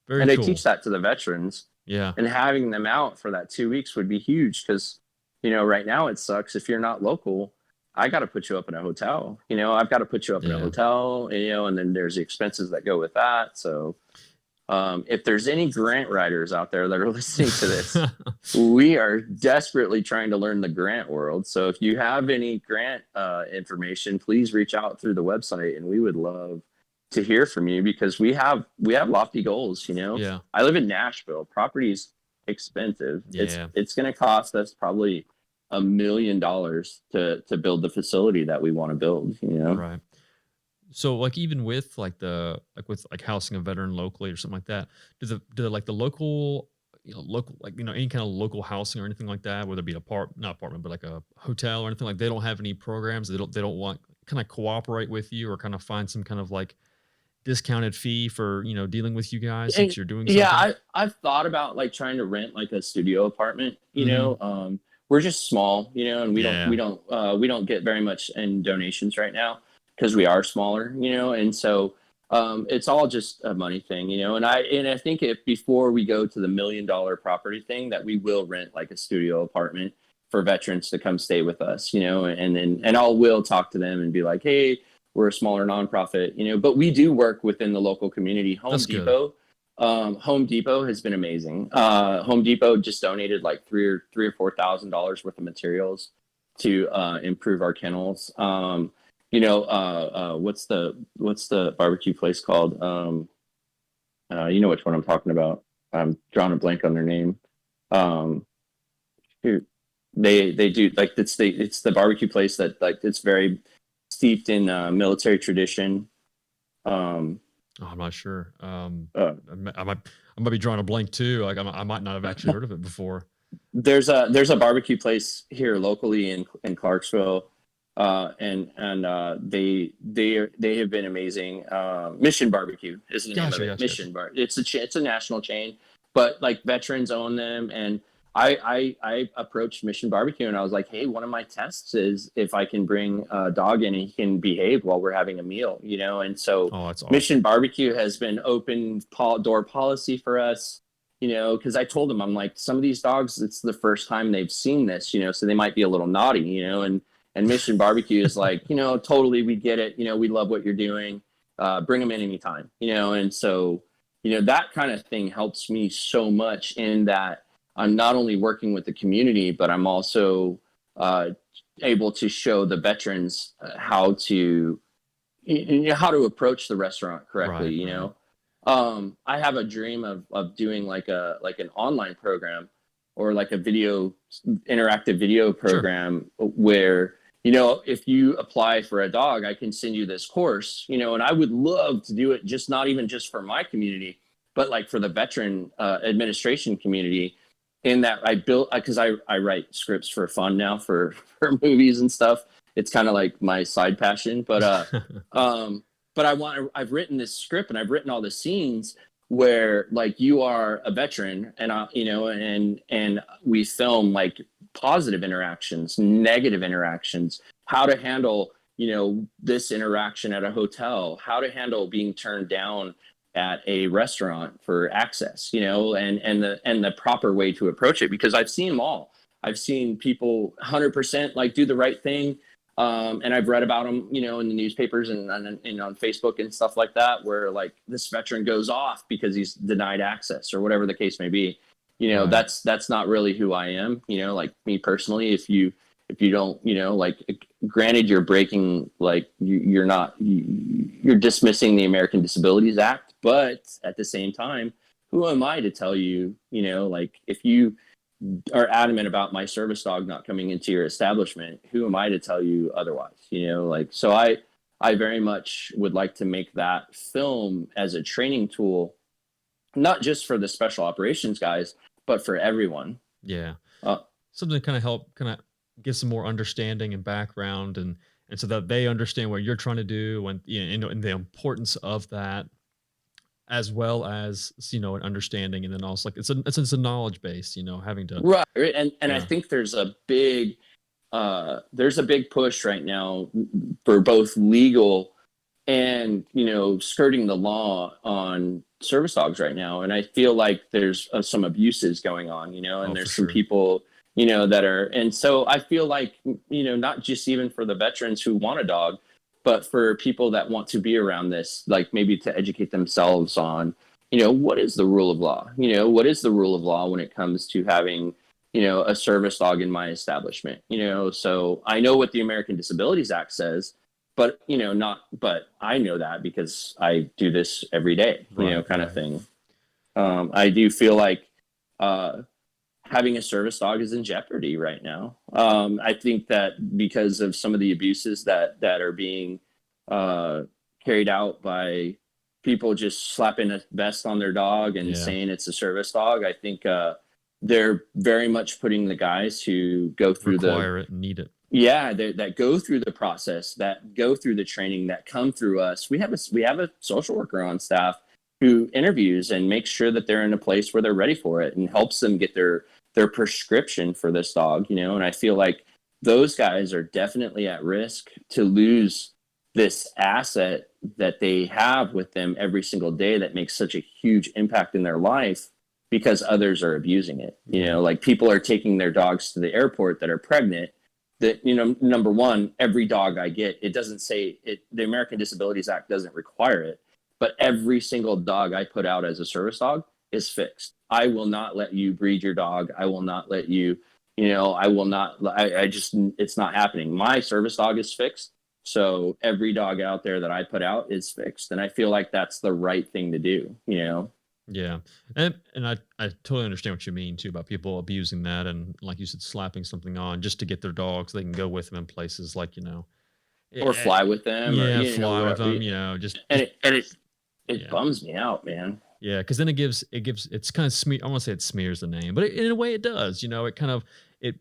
And I teach that to the veterans. Yeah. And having them out for that 2 weeks would be huge, because, you know, right now it sucks if you're not local. I got to put you up in a hotel, you know, I've got to put you up in a hotel, you know, and then there's the expenses that go with that. So if there's any grant writers out there that are listening to this, we are desperately trying to learn the grant world. So if you have any grant information, please reach out through the website, and we would love to hear from you, because we have lofty goals, you know. Yeah. I live in Nashville. Property's expensive. Yeah. It's going to cost us probably $1 million to build the facility that we want to build, you know. Right. So like, even with like with housing a veteran locally or something like that, do the like the local, you know, like, you know, any kind of local housing or anything like that, whether it be not apartment, but like a hotel or anything, like they don't have any programs, they don't want kind of cooperate with you or kind of find some kind of like discounted fee for, dealing with you guys since you're doing yeah, something? I've thought about like trying to rent like a studio apartment, Mm-hmm. we're just small, and Yeah, we don't get very much in donations right now because we are smaller, and so it's all just a money thing, and I think if before we go to the $1 million property thing that we will rent like a studio apartment for veterans to come stay with us, and will talk to them and be like, hey, we're a smaller nonprofit, but we do work within the local community. that's good. Home Depot has been amazing. Home Depot just donated like three or $4,000 worth of materials to improve our kennels. What's the barbecue place called? You know which one I'm talking about. I'm drawing a blank on their name. Shoot. They do like it's the barbecue place that like it's very steeped in military tradition. Oh, I'm not sure. Uh, I might be drawing a blank too. Like I might not have actually heard of it before. there's a barbecue place here locally in Clarksville, and they have been amazing. Mission Barbecue is the name of it. Gotcha. Mission Bar. It's a national chain, but like veterans own them. And I approached Mission Barbecue and I was like, hey, one of my tests is if I can bring a dog in and he can behave while we're having a meal, And so Oh, that's awesome. Mission Barbecue has been open door policy for us. Because I told them, I'm like, some of these dogs, it's the first time they've seen this, so they might be a little naughty, and Mission Barbecue is like, totally, we get it. We love what you're doing. Bring them in anytime, and so, that kind of thing helps me so much in that I'm not only working with the community, but I'm also able to show the veterans how to approach the restaurant correctly, Right. I have a dream of doing like an online program or like a interactive video program where, if you apply for a dog, I can send you this course, and I would love to do it not even just for my community, but like for the veteran administration community, in that I built, because I write scripts for fun now for movies and stuff. It's kind of like my side passion, but I've written this script and I've written all the scenes where like you are a veteran and and we film like positive interactions, negative interactions, how to handle, this interaction at a hotel, how to handle being turned down at a restaurant for access, and the proper way to approach it, because I've seen them all. I've seen people 100% like do the right thing. And I've read about them, in the newspapers and on Facebook and stuff like that, where like this veteran goes off because he's denied access or whatever the case may be. Right. That's not really who I am. Like me personally, if you don't, like, granted, you're breaking, like you're dismissing the American Disabilities Act, but at the same time, who am I to tell you, like if you are adamant about my service dog not coming into your establishment, who am I to tell you otherwise? So I very much would like to make that film as a training tool, not just for the special operations guys, but for everyone. Yeah. Something to help get some more understanding and background, and so that they understand what you're trying to do, and and the importance of that, as well as an understanding, and then also like it's a knowledge base, having to right. And I think there's a big push right now for both legal and skirting the law on service dogs right now, and I feel like there's some abuses going on, and there's some people that are, and so I feel like not just even for the veterans who want a dog, but for people that want to be around this, like maybe to educate themselves on, what is the rule of law? What is the rule of law when it comes to having, a service dog in my establishment? So I know what the American Disabilities Act says, but, but I know that because I do this every day, kind of thing. I do feel like having a service dog is in jeopardy right now. I think that because of some of the abuses that are being carried out by people just slapping a vest on their dog and saying it's a service dog, I think they're very much putting the guys who go through require it, need it. Yeah, that go through the process, that go through the training, that come through us. We have a social worker on staff who interviews and makes sure that they're in a place where they're ready for it and helps them get their prescription for this dog, you know. And I feel like those guys are definitely at risk to lose this asset that they have with them every single day that makes such a huge impact in their life because others are abusing it. You know, like people are taking their dogs to the airport that are pregnant. That, you know, number one, every dog I get, it doesn't say it, the American Disabilities Act doesn't require it, but every single dog I put out as a service dog is fixed. I will not let you breed your dog. I will not let you, you know, I will not, I just, it's not happening. My service dog is fixed. So every dog out there that I put out is fixed. And I feel like that's the right thing to do, you know? Yeah. And I totally understand what you mean too about people abusing that. And like you said, slapping something on just to get their dogs. They can go with them in places like, you know, Or fly with them. Yeah. Or, fly with them, you know, it bums me out, man. Yeah. Cause then it's kind of I want to say it smears the name, but in a way it does, you know, it kind of, it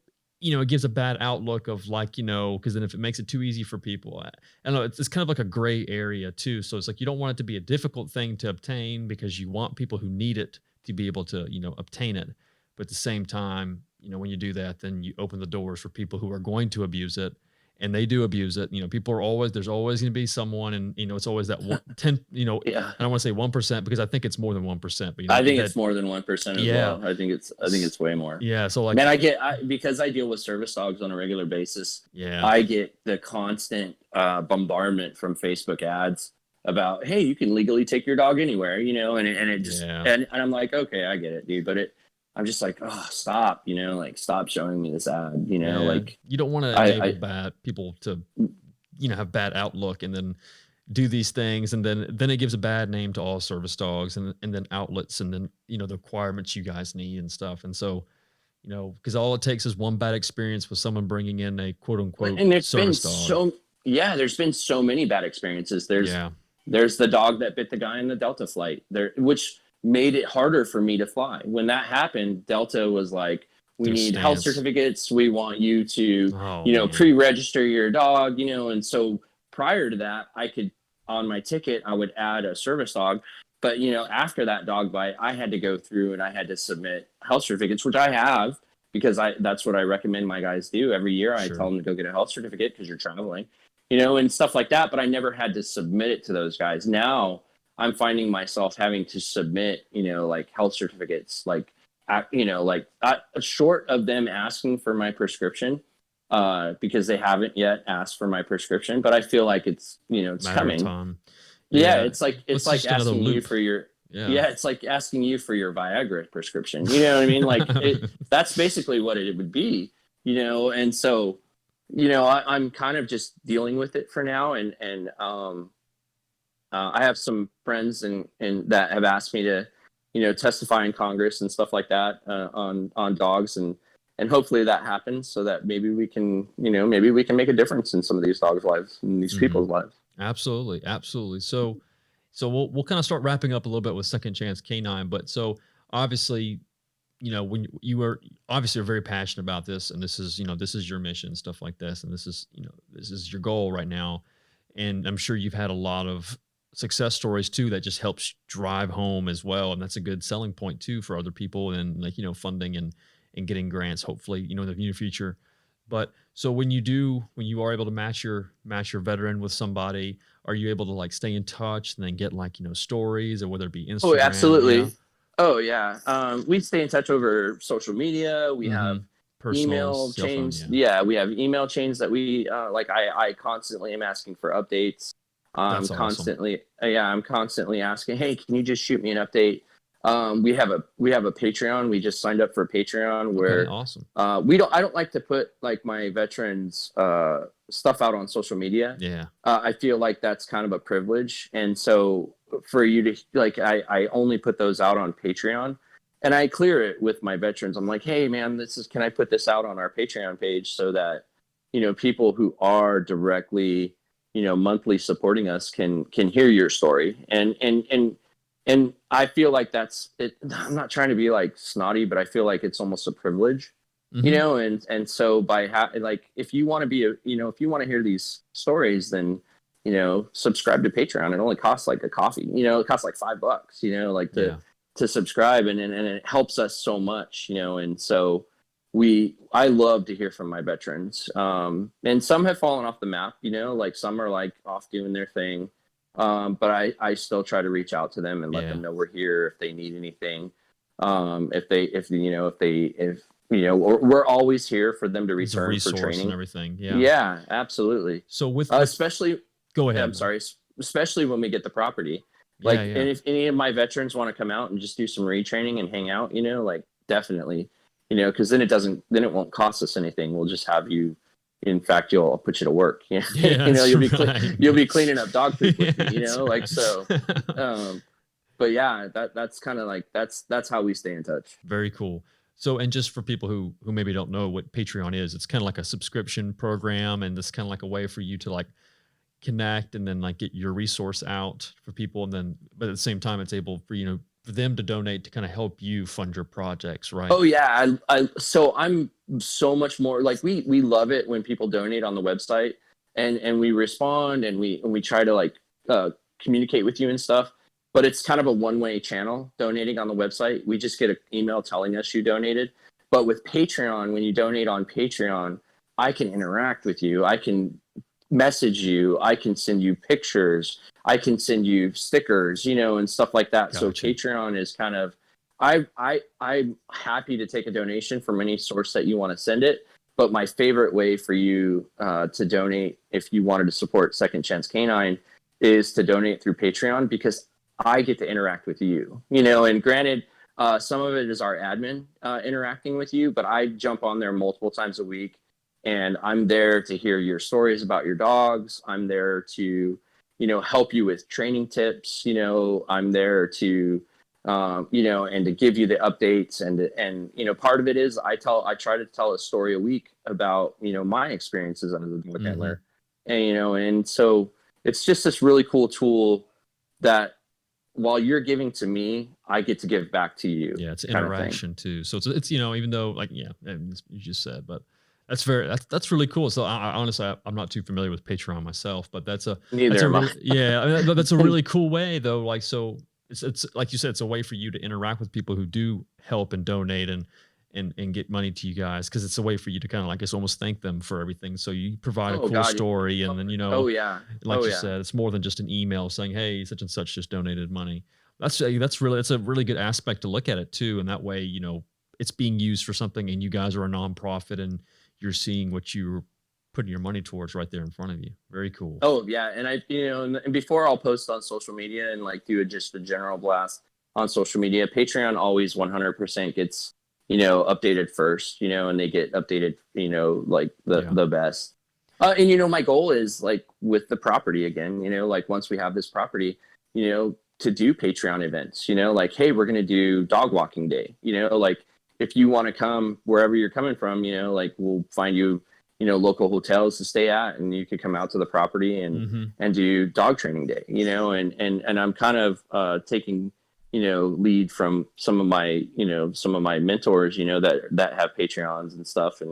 gives a bad outlook of like, you know, because then if it makes it too easy for people, I don't know, it's kind of like a gray area too. So it's like you don't want it to be a difficult thing to obtain because you want people who need it to be able to, you know, obtain it. But at the same time, you know, when you do that, then you open the doors for people who are going to abuse it. And they do abuse it. You know, there's always going to be someone, and, you know, it's always that 10, you know, Yeah. I don't want to say 1% because I think it's more than 1%, but you know, I think it's more than 1% as well. I think it's way more. Yeah. So like, man, because I deal with service dogs on a regular basis. Yeah. I get the constant bombardment from Facebook ads about, hey, you can legally take your dog anywhere, you know, and it just, and I'm like, okay, I get it, dude. But I'm just like, oh, stop, you know, like stop showing me this ad, you know, like you don't want to enable bad people to, you know, have bad outlook and then do these things. And then it gives a bad name to all service dogs and then outlets and then, you know, the requirements you guys need and stuff. And so, you know, because all it takes is one bad experience with someone bringing in a quote unquote service dog. There's been so many bad experiences. There's the dog that bit the guy in the Delta flight there, which made it harder for me to fly. When that happened, Delta was like, we need health certificates. We want you to, pre-register your dog, you know. And so prior to that, I could, on my ticket, I would add a service dog. But, you know, after that dog bite, I had to go through and I had to submit health certificates, which I have because that's what I recommend my guys do. Every year I tell them to go get a health certificate because you're traveling, you know, and stuff like that. But I never had to submit it to those guys. Now I'm finding myself having to submit, you know, like health certificates, like, you know, like short of them asking for my prescription because they haven't yet asked for my prescription. But I feel like it's, you know, it's coming. Yeah, it's like asking you for your it's like asking you for your Viagra prescription. You know what I mean? Like that's basically what it would be, you know. And so, you know, I'm kind of just dealing with it for now. And I have some friends and that have asked me to, you know, testify in Congress and stuff like that on dogs, and hopefully that happens so that maybe we can make a difference in some of these dogs' lives and these people's lives. Absolutely. So we'll kind of start wrapping up a little bit with Second Chance K9. But so obviously, you know, when you were obviously very passionate about this, and this is your mission, stuff like this, and this is your goal right now. And I'm sure you've had a lot of success stories too that just helps drive home as well, and that's a good selling point too for other people, and like, you know, funding and getting grants, hopefully, you know, in the near future. But so when you are able to match your veteran with somebody, are you able to like stay in touch and then get like, you know, stories, or whether it be Instagram? Oh, absolutely. You know? Oh yeah. We stay in touch over social media. We have email chains. Yeah, we have email chains that we like. I constantly am asking for updates. I'm constantly asking, hey, can you just shoot me an update? We have a Patreon. We just signed up for a Patreon where awesome. I don't like to put like my veterans stuff out on social media. Yeah. I feel like that's kind of a privilege. And so for you to like, I only put those out on Patreon, and I clear it with my veterans. I'm like, hey man, can I put this out on our Patreon page so that, you know, people who are directly, you know, monthly supporting us can hear your story. And I feel like that's it. I'm not trying to be like snotty, but I feel like it's almost a privilege you know, and so by like, if you want to be if you want to hear these stories, then, subscribe to Patreon. It only costs like a coffee, it costs like $5, like to subscribe, and it helps us so much, and so I love to hear from my veterans. And some have fallen off the map, like some are like off doing their thing. But I still try to reach out to them and let them know we're here if they need anything. We're always here for them to return for training and everything. Yeah, absolutely. So with especially, go ahead. I'm sorry. Especially when we get the property, like, and if any of my veterans want to come out and just do some retraining and hang out, like, definitely, because then it won't cost us anything. We'll just have you. In fact, I'll put you to work. You'll be cleaning up dog poop with me, like so. But yeah, that's kind of like that's how we stay in touch. Very cool. So, and just for people who maybe don't know what Patreon is, it's kind of like a subscription program, and it's kind of like a way for you to like connect and then like get your resource out for people, and then but at the same time, it's able for for them to donate to kind of help you fund your projects, right? Oh yeah, so I'm so much more like we love it when people donate on the website, and we respond and we try to like communicate with you and stuff. But it's kind of a one-way channel donating on the website. We just get an email telling us you donated. But with Patreon, when you donate on Patreon, I can interact with you. I can message you. I can send you pictures. I can send you stickers, and stuff like that. Gotcha. So Patreon is kind of, I'm happy to take a donation from any source that you want to send it. But my favorite way for you to donate, if you wanted to support Second Chance K9, is to donate through Patreon, because I get to interact with you, and granted, some of it is our admin interacting with you, but I jump on there multiple times a week, and I'm there to hear your stories about your dogs. I'm there to, help you with training tips. I'm there to, and to give you the updates. And part of it is I try to tell a story a week about, my experiences under the dog handler. And so it's just this really cool tool that, while you're giving to me, I get to give back to you. Yeah, it's interaction too. So it's even though like you just said, but that's really cool. So I honestly I'm not too familiar with Patreon myself, but that's a that's a really cool way though. Like so it's like you said, it's a way for you to interact with people who do help and donate and get money to you guys, because it's a way for you to kind of like it's almost thank them for everything. So you provide a cool story, and then like you said, it's more than just an email saying, hey, such and such just donated money. That's a really good aspect to look at it too, and that way it's being used for something, and you guys are a nonprofit, and you're seeing what you're putting your money towards right there in front of you. Very cool. Oh yeah, and I and before I'll post on social media and like do just a general blast on social media, Patreon always 100% gets updated first, and they get updated, like the best. And, my goal is like with the property again, like once we have this property, to do Patreon events, like, hey, we're going to do dog walking day, like if you want to come wherever you're coming from, like we'll find you, local hotels to stay at, and you could come out to the property and do dog training day, and I'm kind of taking lead from some of my mentors, that have Patreons and stuff,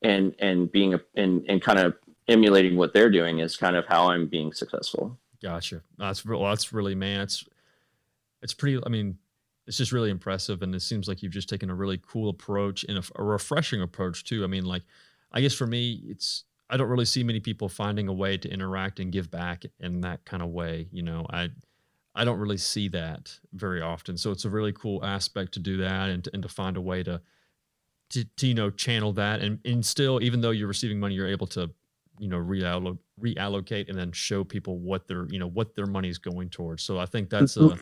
and being and kind of emulating what they're doing is kind of how I'm being successful. Gotcha. That's really, man, it's pretty, I mean, it's just really impressive. And it seems like you've just taken a really cool approach and a refreshing approach too. I mean, like, I guess for me, I don't really see many people finding a way to interact and give back in that kind of way. I don't really see that very often. So it's a really cool aspect to do that and to find a way to channel that and still, even though you're receiving money, you're able to, reallocate and then show people what their money is going towards. So I think that's a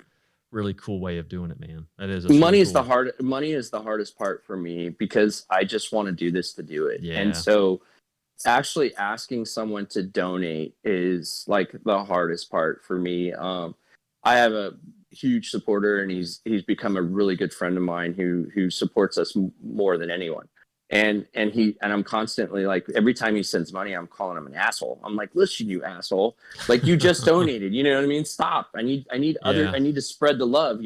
really cool way of doing it, man. That is. Money is the hardest part for me, because I just want to do this to do it. Yeah. And so actually asking someone to donate is like the hardest part for me. I have a huge supporter, and he's become a really good friend of mine who supports us more than anyone. And I'm constantly like, every time he sends money, I'm calling him an asshole. I'm like, listen, you asshole, like you just donated, you know what I mean? Stop. I need to spread the love,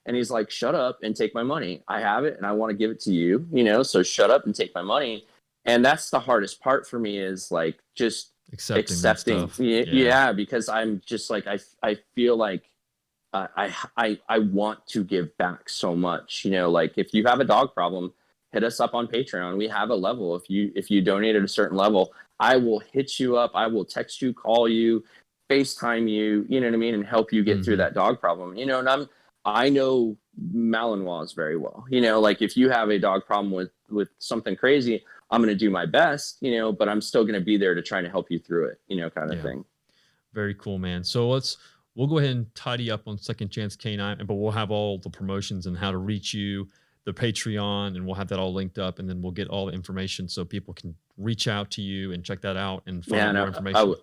And he's like, shut up and take my money. I have it and I want to give it to you, you know, so shut up and take my money. And that's the hardest part for me, is like just accepting. Yeah, because I'm just like, I feel like I want to give back so much, you know, like if you have a dog problem, hit us up on Patreon. We have a level. If you donate at a certain level, I will hit you up. I will text you, call you, FaceTime you, you know what I mean? And help you get through that dog problem, you know, and I know Malinois very well, you know, like if you have a dog problem with something crazy, I'm going to do my best, you know, but I'm still going to be there to try to help you through it, you know, kind of thing. Very cool, man. So we'll go ahead and tidy up on Second Chance K9, but we'll have all the promotions and how to reach you, the Patreon, and we'll have that all linked up, and then we'll get all the information so people can reach out to you and check that out and find out more information.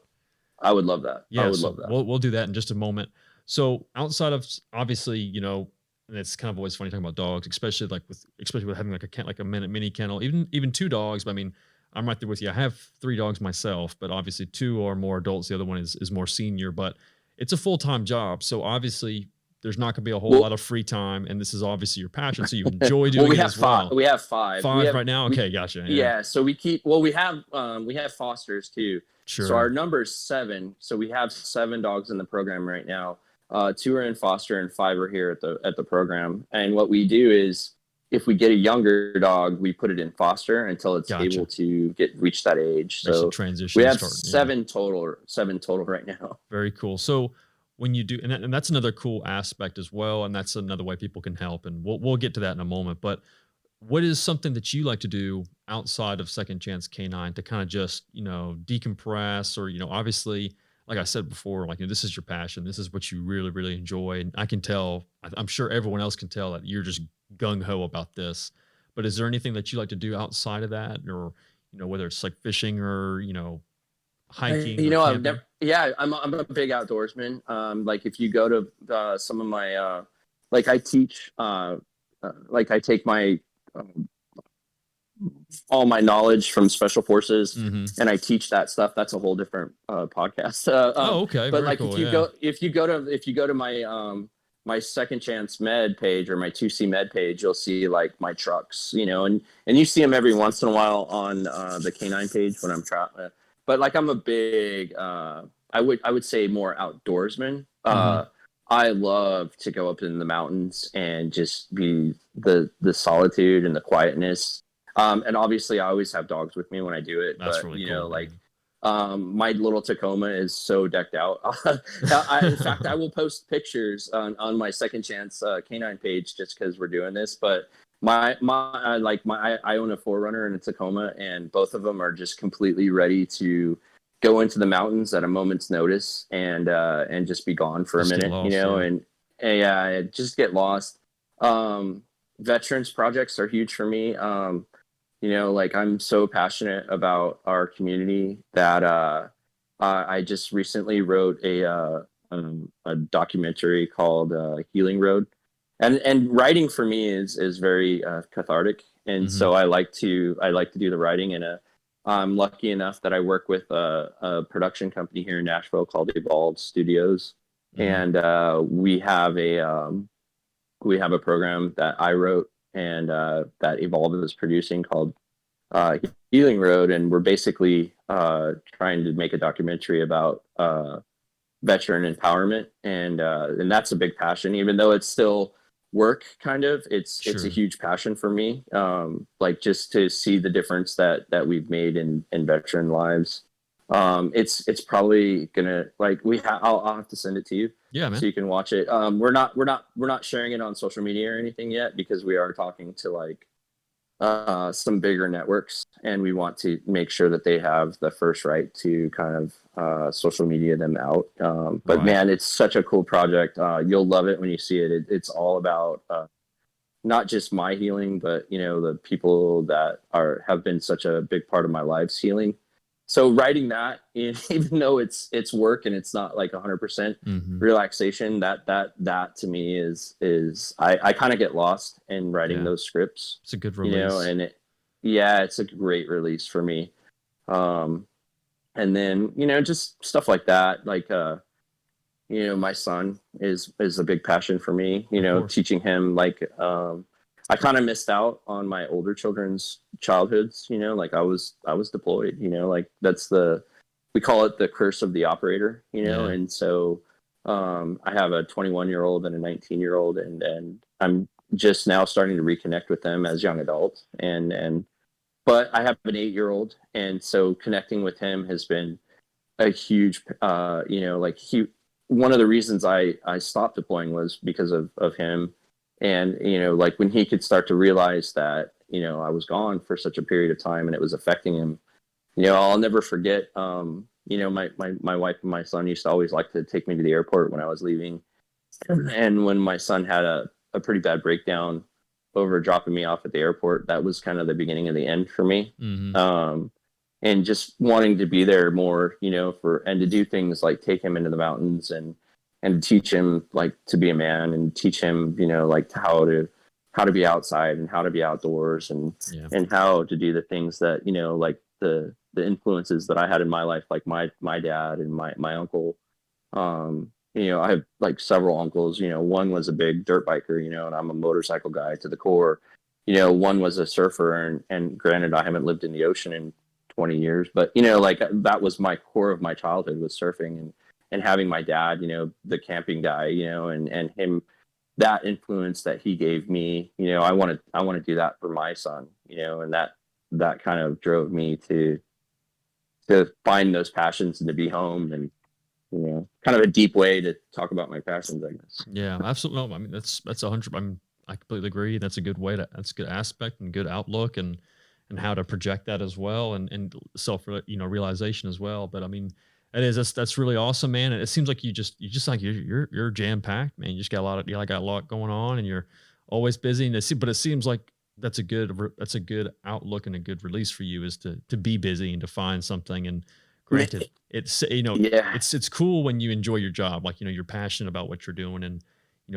I would love that. Yeah, love that. We'll do that in just a moment. So outside of, obviously, you know, and it's kind of always funny talking about dogs, especially with having like a mini kennel, even 2 dogs. But I mean, I'm right there with you. I have 3 dogs myself, but obviously 2 are more adults. The other one is more senior, but it's a full-time job. So obviously there's not going to be a whole lot of free time, and this is obviously your passion. So you enjoy doing it as well. We have 5. 5 right now. Okay. Gotcha. Yeah. So we have fosters too. Sure. So our number is 7. So we have 7 dogs in the program right now. 2 are in foster and 5 are here at the program. And what we do is, if we get a younger dog, we put it in foster until it's able to reach that age. So we have 7 total right now. Very cool. So when you do, and that's another cool aspect as well, and that's another way people can help, and we'll get to that in a moment. But what is something that you like to do outside of Second Chance K9 to kind of just, you know, decompress, or, you know, obviously, like I said before, like, you know, this is your passion. This is what you really, really enjoy. And I can tell, I'm sure everyone else can tell that you're just gung-ho about this. But is there anything that you like to do outside of that? Or, you know, whether it's like fishing or, you know, hiking? You know, I'm a big outdoorsman. Like if you go to some of my, like I teach, like I take my, all my knowledge from special forces and I teach that stuff. That's a whole different podcast. Okay. But like, cool, if you go to my my Second Chance Med page or my 2C Med page, you'll see like my trucks, you know, and you see them every once in a while on the K9 page when I'm traveling. But like, I'm a big I would say more outdoorsman. I love to go up in the mountains and just be the solitude and the quietness. And obviously I always have dogs with me when I do it. That's but really you cool, know, like my little Tacoma is so decked out. In fact, I will post pictures on my Second Chance K9 page just because we're doing this. But I own a 4Runner and a Tacoma, and both of them are just completely ready to go into the mountains at a moment's notice and just be gone for a minute, you know, and just get lost. Veterans projects are huge for me. You know, like I'm so passionate about our community that I just recently wrote a documentary called Healing Road, and writing for me is very cathartic, and so I like to do the writing. And I'm lucky enough that I work with a production company here in Nashville called Evolve Studios, and we have a program that I wrote and that Evolve is producing called Healing Road, and we're basically trying to make a documentary about veteran empowerment, and that's a big passion, even though it's still work, kind of. It's a huge passion for me, like just to see the difference that we've made in veteran lives. It's probably gonna, like, I'll have to send it to you, man, so you can watch it. We're not sharing it on social media or anything yet, because we are talking to like some bigger networks, and we want to make sure that they have the first right to kind of social media them out. But man, it's such a cool project. You'll love it when you see it. It's all about not just my healing, but you know, the people that have been such a big part of my life's healing. So writing that, even though it's work and it's not like 100% relaxation, that to me is I kind of get lost in writing those scripts. It's a good release, you know, and it's a great release for me. And then, you know, just stuff like that, like my son is a big passion for me, Of teaching him, like, I kind of missed out on my older children's childhoods, like I was deployed, like we call it the curse of the operator, Yeah. and so I have a 21-year-old and a 19-year-old, and I'm just now starting to reconnect with them as young adults, but I have an 8-year-old, and so connecting with him has been a huge, like one of the reasons I stopped deploying was because of him. And, like when he could start to realize that, I was gone for such a period of time and it was affecting him, I'll never forget, my wife and my son used to always like to take me to the airport when I was leaving. And when my son had a pretty bad breakdown over dropping me off at the airport, that was kind of the beginning of the end for me. Mm-hmm. And just wanting to be there more, and to do things like take him into the mountains and teach him like to be a man, and teach him, like how to be outside and how to be outdoors, and how to do the things that, like the influences that I had in my life, like my dad and my uncle. I have like several uncles, one was a big dirt biker, and I'm a motorcycle guy to the core. One was a surfer, and granted, I haven't lived in the ocean in 20 years, but like that was my core of my childhood, was surfing, and having my dad, the camping guy, and him, that influence that he gave me, I want to do that for my son, and that kind of drove me to find those passions and to be home, and kind of a deep way to talk about my passions, I guess. Yeah, absolutely. No, I mean, that's 100. I completely agree. That's a good way that's a good aspect and good outlook, and how to project that as well, and self, realization as well. But I mean, that's really awesome, man. And it seems like you just like you're jam packed, man. You just got got a lot going on, and you're always busy. But it seems like that's a good outlook and a good release for you, is to be busy and to find something. And granted, it's it's cool when you enjoy your job, like you're passionate about what you're doing, and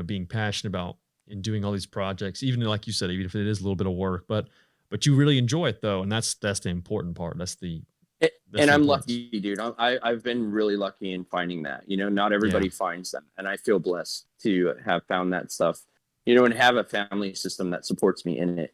being passionate about and doing all these projects, even like you said, even if it is a little bit of work, but you really enjoy it though, and that's the important part. And I'm lucky, dude. I've been really lucky in finding that. Not everybody finds that, and I feel blessed to have found that stuff. And have a family system that supports me in it.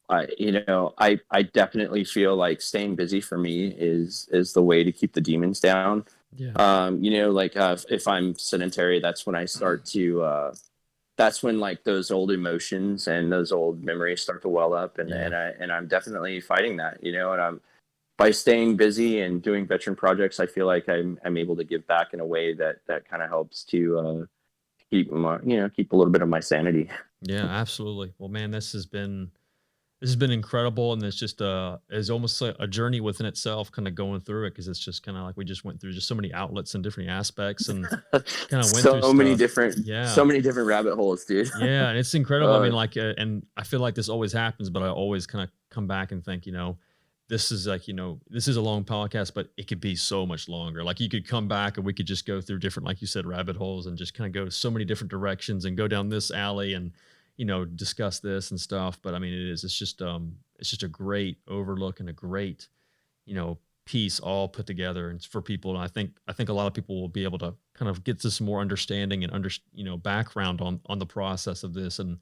I definitely feel like staying busy for me is the way to keep the demons down. Yeah. If I'm sedentary, that's when I start to. That's when like those old emotions and those old memories start to well up, and I'm definitely fighting that, and by staying busy and doing veteran projects, I feel like I'm able to give back in a way that kind of helps to keep keep a little bit of my sanity. Yeah, absolutely. Well, man, this has been incredible, and it's just is almost like a journey within itself, kind of going through it, because it's just kind of like we just went through just so many outlets and different aspects, and kind of went through so many different rabbit holes, dude. Yeah, and it's incredible. I mean, like, and I feel like this always happens, but I always kind of come back and think, this is like, this is a long podcast, but it could be so much longer. Like you could come back and we could just go through different, like you said, rabbit holes, and just kind of go so many different directions and go down this alley and discuss this and stuff. But I mean, it's just a great overlook and a great, piece all put together, and it's for people. And I think a lot of people will be able to kind of get to some more understanding and background on the process of this. And,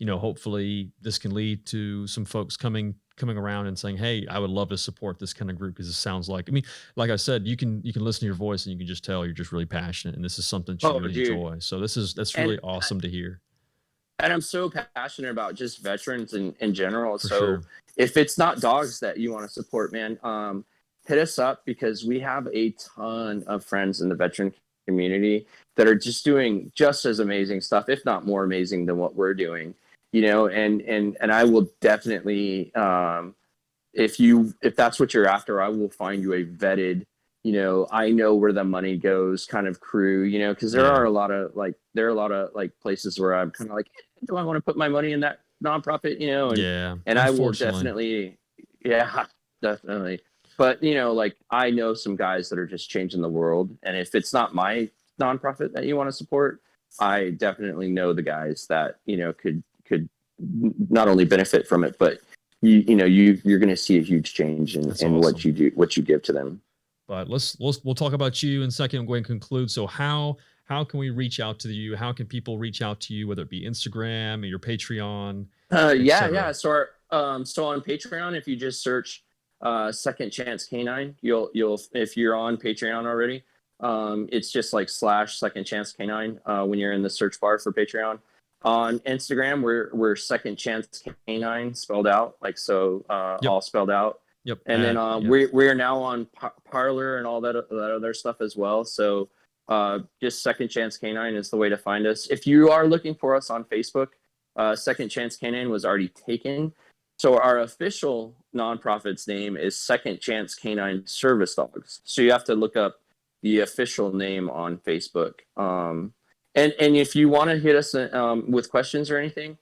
hopefully this can lead to some folks coming around and saying, hey, I would love to support this kind of group, because it sounds like, I mean, like I said, you can listen to your voice and you can just tell you're just really passionate, and this is something that you really enjoy. So that's really awesome to hear. And I'm so passionate about just veterans in general. For so sure. If it's not dogs that you want to support, man, hit us up, because we have a ton of friends in the veteran community that are just doing just as amazing stuff, if not more amazing than what we're doing, and I will definitely, if that's what you're after, I will find you a vetted, I know where the money goes kind of crew, because there are a lot of places where I'm kind of like, do I want to put my money in that nonprofit, and I will definitely, definitely. But, I know some guys that are just changing the world. And if it's not my nonprofit that you want to support, I definitely know the guys that, could not only benefit from it, but you're going to see a huge change in awesome. what you do, what you give to them. But we'll talk about you in a second. I'm going to conclude. So how can we reach out to you? How can people reach out to you, whether it be Instagram or your Patreon, yeah. So on Patreon, if you just search Second Chance K9, you'll if you're on Patreon already, it's just like / Second Chance K9 when you're in the search bar for Patreon. On Instagram, we're Second Chance K9 spelled out, like so, all spelled out. Yep. And then we're now on Parler and all that other stuff as well. So just Second Chance K9 is the way to find us. If you are looking for us on Facebook, Second Chance K9 was already taken. So our official nonprofit's name is Second Chance K9 Service Dogs. So you have to look up the official name on Facebook. And if you want to hit us with questions or anything,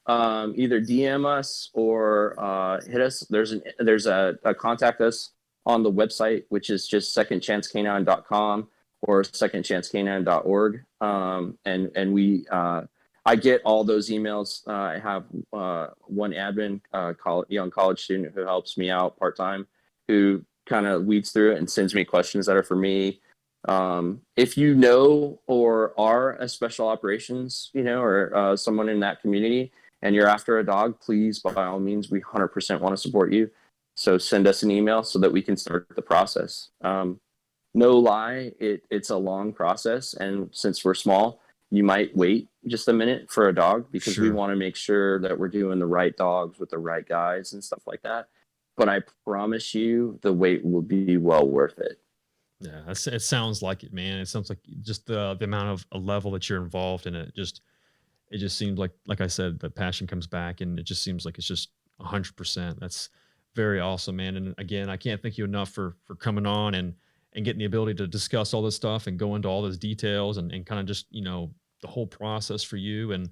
either DM us or hit us. There's a contact us on the website, which is just secondchancek9.com or secondchancek9.org. And we I get all those emails. I have one admin, young college student who helps me out part-time, who kind of weeds through it and sends me questions that are for me. If you know or are a special operations, or someone in that community and you're after a dog, please, by all means, we 100% want to support you. So send us an email so that we can start the process. No lie, it's a long process. And since we're small, you might wait just a minute for a dog because we want to make sure that we're doing the right dogs with the right guys and stuff like that. But I promise you the wait will be well worth it. Yeah, it sounds like it, man. It sounds like just the amount of a level that you're involved in it. It just seems like I said, the passion comes back, and it just seems like it's just 100%. That's very awesome, man. And again, I can't thank you enough for coming on and getting the ability to discuss all this stuff and go into all those details and kind of just, the whole process for you. And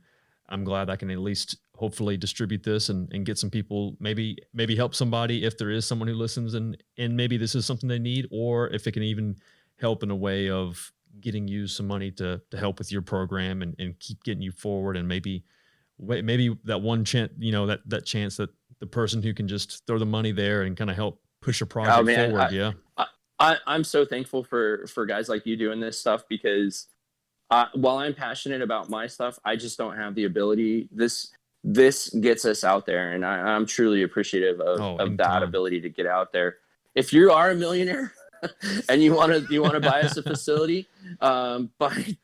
I'm glad I can at least hopefully distribute this and get some people, maybe help somebody if there is someone who listens and maybe this is something they need, or if it can even help in a way of getting you some money to help with your program and keep getting you forward. And maybe that one chance, that chance that the person who can just throw the money there and kind of help push a project forward. I'm so thankful for guys like you doing this stuff, because while I'm passionate about my stuff, I just don't have the ability. This gets us out there, and I'm truly appreciative of that ability to get out there. If you are a millionaire and you want to buy us a facility,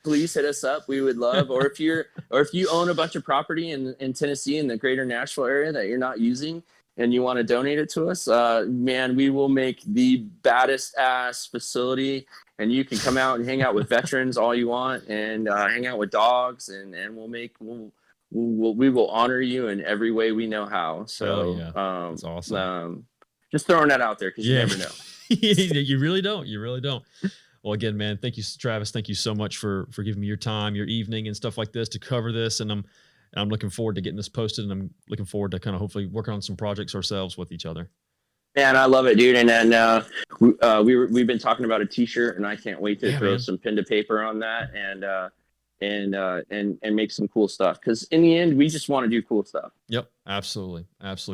please hit us up. We would love. Or if you own a bunch of property in Tennessee in the greater Nashville area that you're not using and you want to donate it to us, man, we will make the baddest ass facility, and you can come out and hang out with veterans all you want, and hang out with dogs, and we will honor you in every way we know how. So that's awesome. Just throwing that out there, because you never know. You really don't. Well, again, man, thank you, Travis. Thank you so much for giving me your time, your evening and stuff like this to cover this. And I'm looking forward to getting this posted, and I'm looking forward to kind of hopefully working on some projects ourselves with each other. Man, I love it, dude. And then we've been talking about a t-shirt, and I can't wait to throw some pen to paper on that and make some cool stuff. Because in the end, we just want to do cool stuff. Yep, absolutely.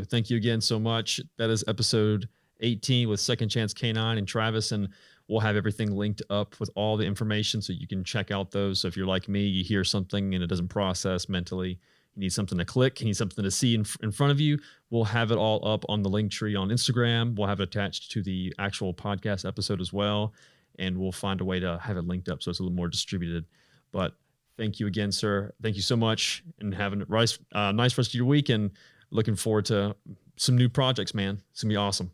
Thank you again so much. That is episode 18 with Second Chance K9 and Travis, and we'll have everything linked up with all the information so you can check out those. So if you're like me, you hear something and it doesn't process mentally, you need something to click, you need something to see in front of you, we'll have it all up on the link tree on Instagram. We'll have it attached to the actual podcast episode as well, and we'll find a way to have it linked up so it's a little more distributed. But thank you again, sir. Thank you so much, and have a nice rest of your week, and looking forward to some new projects, man. It's going to be awesome.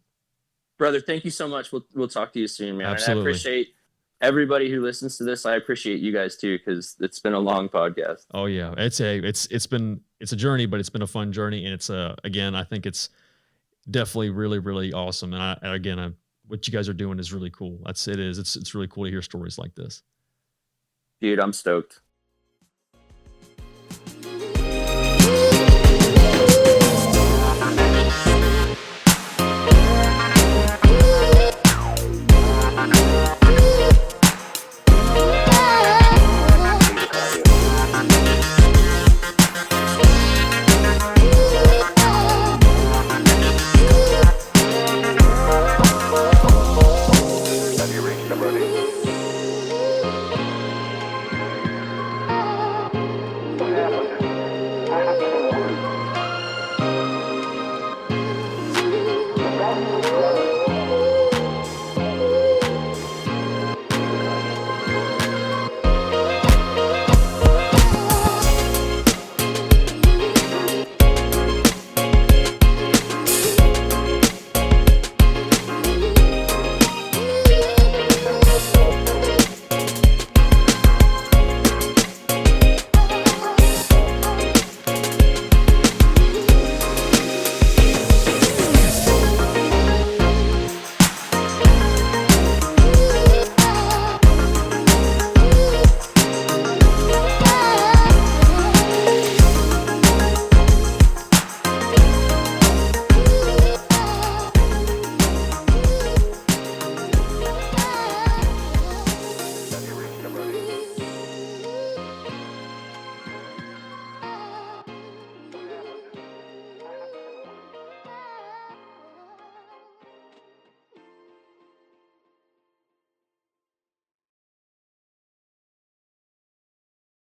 Brother, thank you so much. We'll talk to you soon, man. Absolutely. And I appreciate everybody who listens to this. I appreciate you guys too, because it's been a long podcast. Oh yeah, it's a journey, but it's been a fun journey, and it's again, I think it's definitely really, really awesome. And what you guys are doing is really cool. It's really cool to hear stories like this. Dude, I'm stoked.